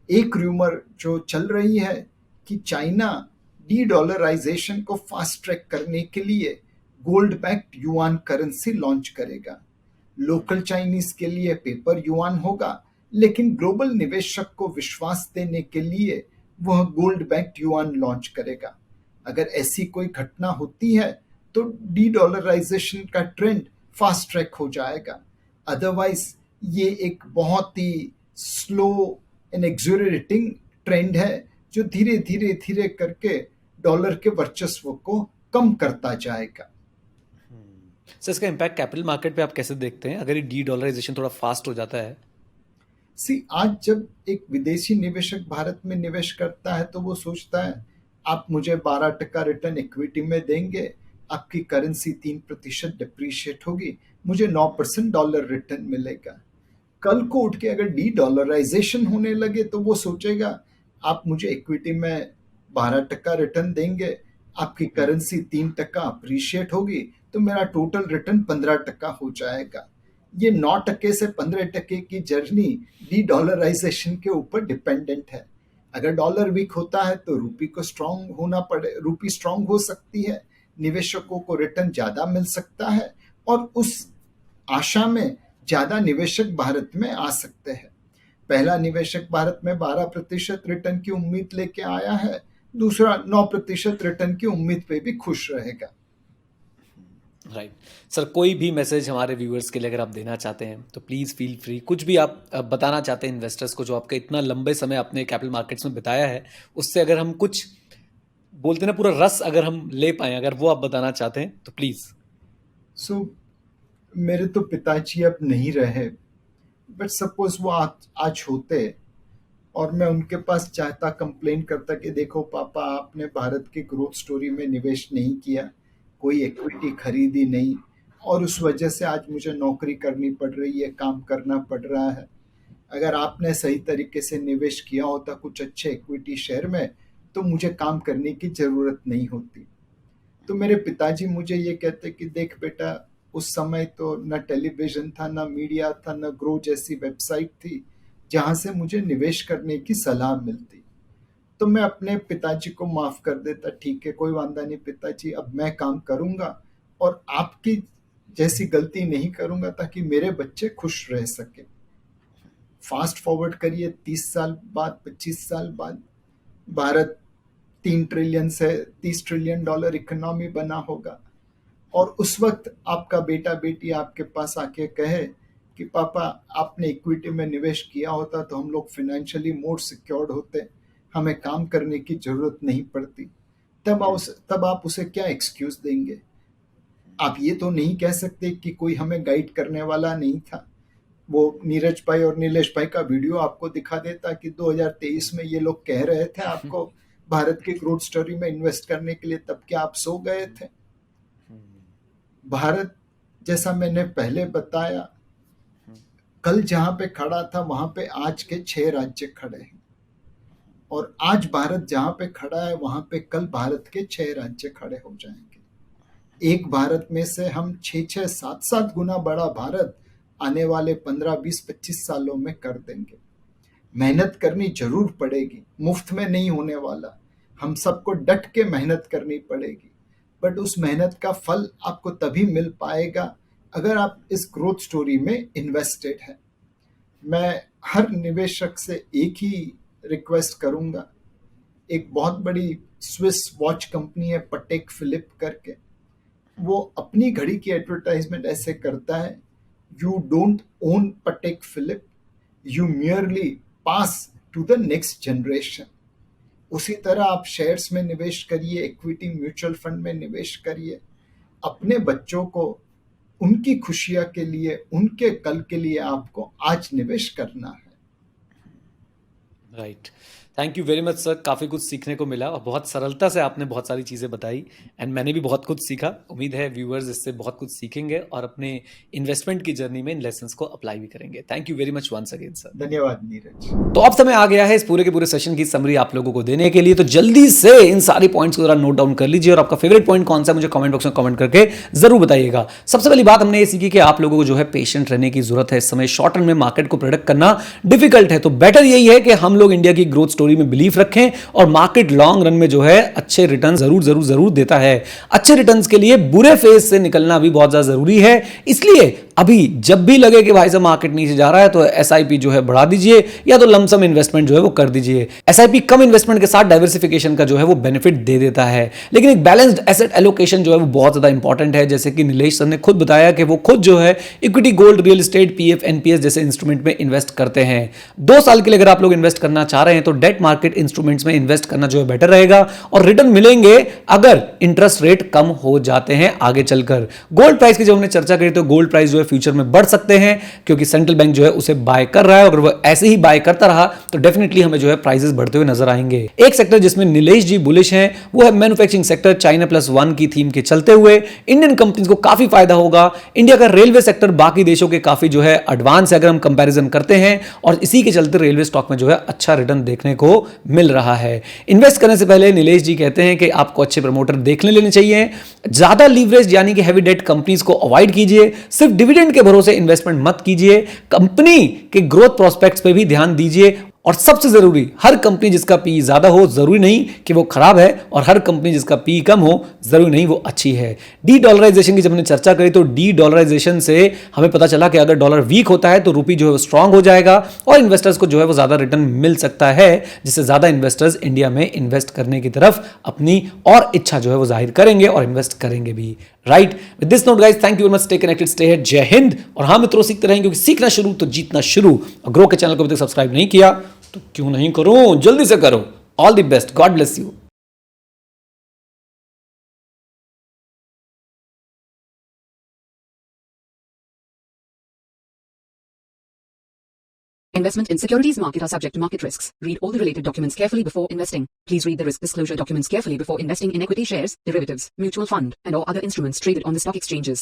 एक रूमर जो चल रही है कि चाइना डी डॉलराइजेशन को फास्ट ट्रैक करने के लिए gold backed yuan currency launch करेगा। लोकल चाइनीज के लिए पेपर युआन होगा, लेकिन ग्लोबल निवेशक को विश्वास देने के लिए वह गोल्ड बैक्ड युआन लॉन्च करेगा। अगर ऐसी कोई घटना होती है तो डी डॉलराइजेशन का ट्रेंड फास्ट ट्रैक हो जाएगा। अदरवाइज ये एक बहुत ही स्लो एंड एक्सुरेटिंग ट्रेंड है जो धीरे धीरे धीरे करके डॉलर के वर्चस्व को कम करता जाएगा। सर इसका इम्पैक्ट कैपिटल मार्केट पे आप कैसे देखते हैं अगर ये डी डॉलराइजेशन थोड़ा फास्ट हो जाता है? आज जब एक विदेशी निवेशक भारत में निवेश करता है तो वो सोचता है आप मुझे 12% रिटर्न इक्विटी में देंगे, आपकी करेंसी 3% डिप्रीशिएट होगी, मुझे 9% डॉलर रिटर्न मिलेगा। कल को उठ के अगर डी डॉलराइजेशन होने लगे तो वो सोचेगा आप मुझे इक्विटी में 12% रिटर्न देंगे, आपकी करेंसी 3% अप्रिशिएट होगी, तो मेरा टोटल रिटर्न 15% हो जाएगा। ये 9% से 15% की जर्नी डी डॉलराइजेशन के ऊपर डिपेंडेंट है। अगर डॉलर वीक होता है तो रूपी को स्ट्रांग होना पड़े, रूपी स्ट्रांग हो सकती है, निवेशकों को रिटर्न ज्यादा मिल सकता है और उस आशा में ज्यादा निवेशक भारत में आ सकते हैं। पहला निवेशक भारत में 12% रिटर्न की उम्मीद लेके आया है, दूसरा 9% रिटर्न की उम्मीद पे भी खुश रहेगा। राइट सर, कोई भी मैसेज हमारे व्यूअर्स के लिए अगर आप देना चाहते हैं तो प्लीज़ फील फ्री। कुछ भी आप बताना चाहते हैं इन्वेस्टर्स को जो आपका इतना लंबे समय आपने कैपिटल मार्केट्स में बिताया है, उससे अगर हम कुछ बोलते हैं ना पूरा रस अगर हम ले पाए, अगर वो आप बताना चाहते हैं तो प्लीज़। मेरे तो पिताजी अब नहीं रहे, बट सपोज वो आज होते और मैं उनके पास चाहता, कंप्लेन करता कि देखो पापा आपने भारत की ग्रोथ स्टोरी में निवेश नहीं किया, कोई इक्विटी खरीदी नहीं, और उस वजह से आज मुझे नौकरी करनी पड़ रही है, काम करना पड़ रहा है। अगर आपने सही तरीके से निवेश किया होता कुछ अच्छे इक्विटी शेयर में तो मुझे काम करने की जरूरत नहीं होती। तो मेरे पिताजी मुझे ये कहते कि देख बेटा, उस समय तो न टेलीविजन था, न मीडिया था, न ग्रो जैसी वेबसाइट थी जहां से मुझे निवेश करने की सलाह मिलती। तो मैं अपने पिताजी को माफ कर देता, ठीक है कोई वांदा नहीं पिताजी, अब मैं काम करूंगा और आपकी जैसी गलती नहीं करूंगा ताकि मेरे बच्चे खुश रह सके। फास्ट फॉरवर्ड करिए 30 साल बाद, 25 साल बाद, भारत 3 ट्रिलियन से 30 ट्रिलियन डॉलर इकोनॉमी बना होगा और उस वक्त आपका बेटा बेटी आपके पास आके कहे कि पापा आपने इक्विटी में निवेश किया होता तो हम लोग फाइनेंशियली मोर सिक्योर्ड होते, हमें काम करने की जरूरत नहीं पड़ती, तब आप उसे क्या एक्सक्यूज देंगे? आप ये तो नहीं कह सकते कि कोई हमें गाइड करने वाला नहीं था। वो नीरज भाई और नीलेश भाई का वीडियो आपको दिखा देता कि 2023 में ये लोग कह रहे थे आपको भारत की ग्रोथ स्टोरी में इन्वेस्ट करने के लिए, तब क्या आप सो गए थे? भारत जैसा मैंने पहले बताया, कल जहां पे खड़ा था वहां पे आज के 6 राज्य खड़े हैं और आज भारत जहां पे खड़ा है वहां पे कल भारत के 6 राज्य खड़े हो जाएंगे। एक भारत में से हम 6-6, 7-7 गुना बड़ा भारत आने वाले 15, 20, 25 सालों में कर देंगे। मेहनत करनी जरूर पड़ेगी, मुफ्त में नहीं होने वाला, हम सबको डट के मेहनत करनी पड़ेगी, बट उस मेहनत का फल आपको तभी मिल पाएगा अगर आप इस ग्रोथ स्टोरी में इन्वेस्टेड है। मैं हर निवेशक से एक ही रिक्वेस्ट करूंगा, एक बहुत बड़ी स्विस वॉच कंपनी है पटेक फिलिप करके, वो अपनी घड़ी की एडवर्टाइजमेंट ऐसे करता है, you don't own Patek Philippe, you merely pass to the next generation. उसी तरह आप शेयर्स में निवेश करिए, इक्विटी म्यूचुअल फंड में निवेश करिए, अपने बच्चों को उनकी खुशियां के लिए, उनके कल के लिए आपको आज निवेश करना है। Right, thank you very much sir, काफ़ी कुछ सीखने को मिला और बहुत सरलता से आपने बहुत सारी चीज़ें बताई एंड मैंने भी बहुत कुछ सीखा। उम्मीद है व्यूअर्स इससे बहुत कुछ सीखेंगे और अपने इन्वेस्टमेंट की जर्नी में इन लेसन्स को अप्लाई भी करेंगे। Thank you very much once again sir. धन्यवाद नीरज। तो अब समय आ गया है इस पूरे के पूरे सेशन की समरी आप लोगों को देने के लिए, तो जल्दी से इन सारी पॉइंट्स को जरा नोट डाउन कर लीजिए और आपका फेवरेट पॉइंट कौन सा मुझे कमेंट बॉक्स में कमेंट करके जरूर बताइएगा। सबसे पहली बात हमने ये सीखी कि आप लोगों को जो है पेशेंट रहने की जरूरत है। इस समय शॉर्ट टर्म में मार्केट को प्रेडिक्ट करना डिफिकल्ट है, तो बेटर यही है कि हम लोग इंडिया की ग्रोथ स्टोरी में बिलीव रखें और मार्केट लॉन्ग रन में जो है अच्छे रिटर्न जरूर देता है। अच्छे रिटर्न्स के लिए बुरे फेज से निकलना भी बहुत ज्यादा जरूरी है, इसलिए अभी जब भी लगे कि भाई साहब मार्केट नीचे जा रहा है तो एसआईपी जो है बढ़ा दीजिए या तो लमसम इन्वेस्टमेंट जो है वो कर दीजिए। एसआईपी कम इन्वेस्टमेंट के साथ डाइवर्सिफिकेशन का जो है वो बेनिफिट दे देता है, लेकिन एक बैलेंस्ड एसेट एलोकेशन जो है वो बहुत ज्यादा इंपॉर्टेंट है। जैसे कि नीलेश सर ने खुद बताया कि वो खुद जो है equity, gold, real estate, PF, NPS जैसे इंस्ट्रूमेंट में इन्वेस्ट करते हैं। 2 साल के लिए अगर आप लोग इन्वेस्ट करना चाह रहे हैं तो डेट मार्केट इंस्ट्रूमेंट्स में इन्वेस्ट करना जो है बेटर रहेगा और रिटर्न मिलेंगे अगर इंटरेस्ट रेट कम हो जाते हैं आगे चलकर। गोल्ड प्राइस की जब हमने चर्चा करी तो गोल्ड प्राइस जो है फ्यूचर में बढ़ सकते हैं क्योंकि सेंट्रल बैंक जो है उसे बाय कर रहा है, अगर वो ऐसे ही बाय करता रहा तो डेफिनेटली हमें जो है प्राइसेस बढ़ते हुए नजर आएंगे। एक सेक्टर जिसमें नीलेश जी बुलिश हैं वो है मैन्युफैक्चरिंग सेक्टर। चाइना +1 की थीम के चलते हुए इंडियन कंपनीज को काफी फायदा होगा। इंडिया का रेलवे सेक्टर बाकी देशों के काफी जो है एडवांस है अगर हम कंपैरिजन करते हैं और इसी के चलते रेलवे स्टॉक में जो है अच्छा रिटर्न देखने को मिल रहा है। इन्वेस्ट करने से पहले नीलेश जी कहते हैं कि आपको अच्छे प्रमोटर देखने लेने चाहिए, ज्यादा लीवरेज यानी कि हैवी डेट कंपनीज को अवॉइड कीजिए, सिर्फ डिविडेंड के भरोसे इन्वेस्टमेंट मत कीजिए, कंपनी के ग्रोथ प्रोस्पेक्ट्स पे भी ध्यान दीजिए और सबसे जरूरी हर कंपनी जिसका पी ज्यादा हो जरूरी नहीं कि वो खराब है और हर कंपनी जिसका पी कम हो जरूरी नहीं वो अच्छी है। डी डॉलराइजेशन की जब हमने चर्चा करी तो डी डॉलराइजेशन से हमें पता चला कि अगर डॉलर वीक होता है तो रूपी जो है वो स्ट्रांग हो जाएगा और इन्वेस्टर्स को जो है वो ज्यादा रिटर्न मिल सकता है, जिससे ज्यादा इन्वेस्टर्स इंडिया में इन्वेस्ट करने की तरफ अपनी और इच्छा जो है वो जाहिर करेंगे और इन्वेस्ट करेंगे भी। Right, with this note guys, thank you very much, stay connected, stay here, जय हिंद। और हाँ मित्रों, सीखते रहेंगे क्योंकि सीखना शुरू तो जीतना शुरू। और ग्रो के चैनल को अभी तक सब्सक्राइब नहीं किया तो क्यों नहीं करो, जल्दी से करो। All the best, God bless you. Investment in securities market are subject to market risks. Read all the related documents carefully before investing. Please read the risk disclosure documents carefully before investing in equity shares, derivatives, mutual fund, and or other instruments traded on the stock exchanges.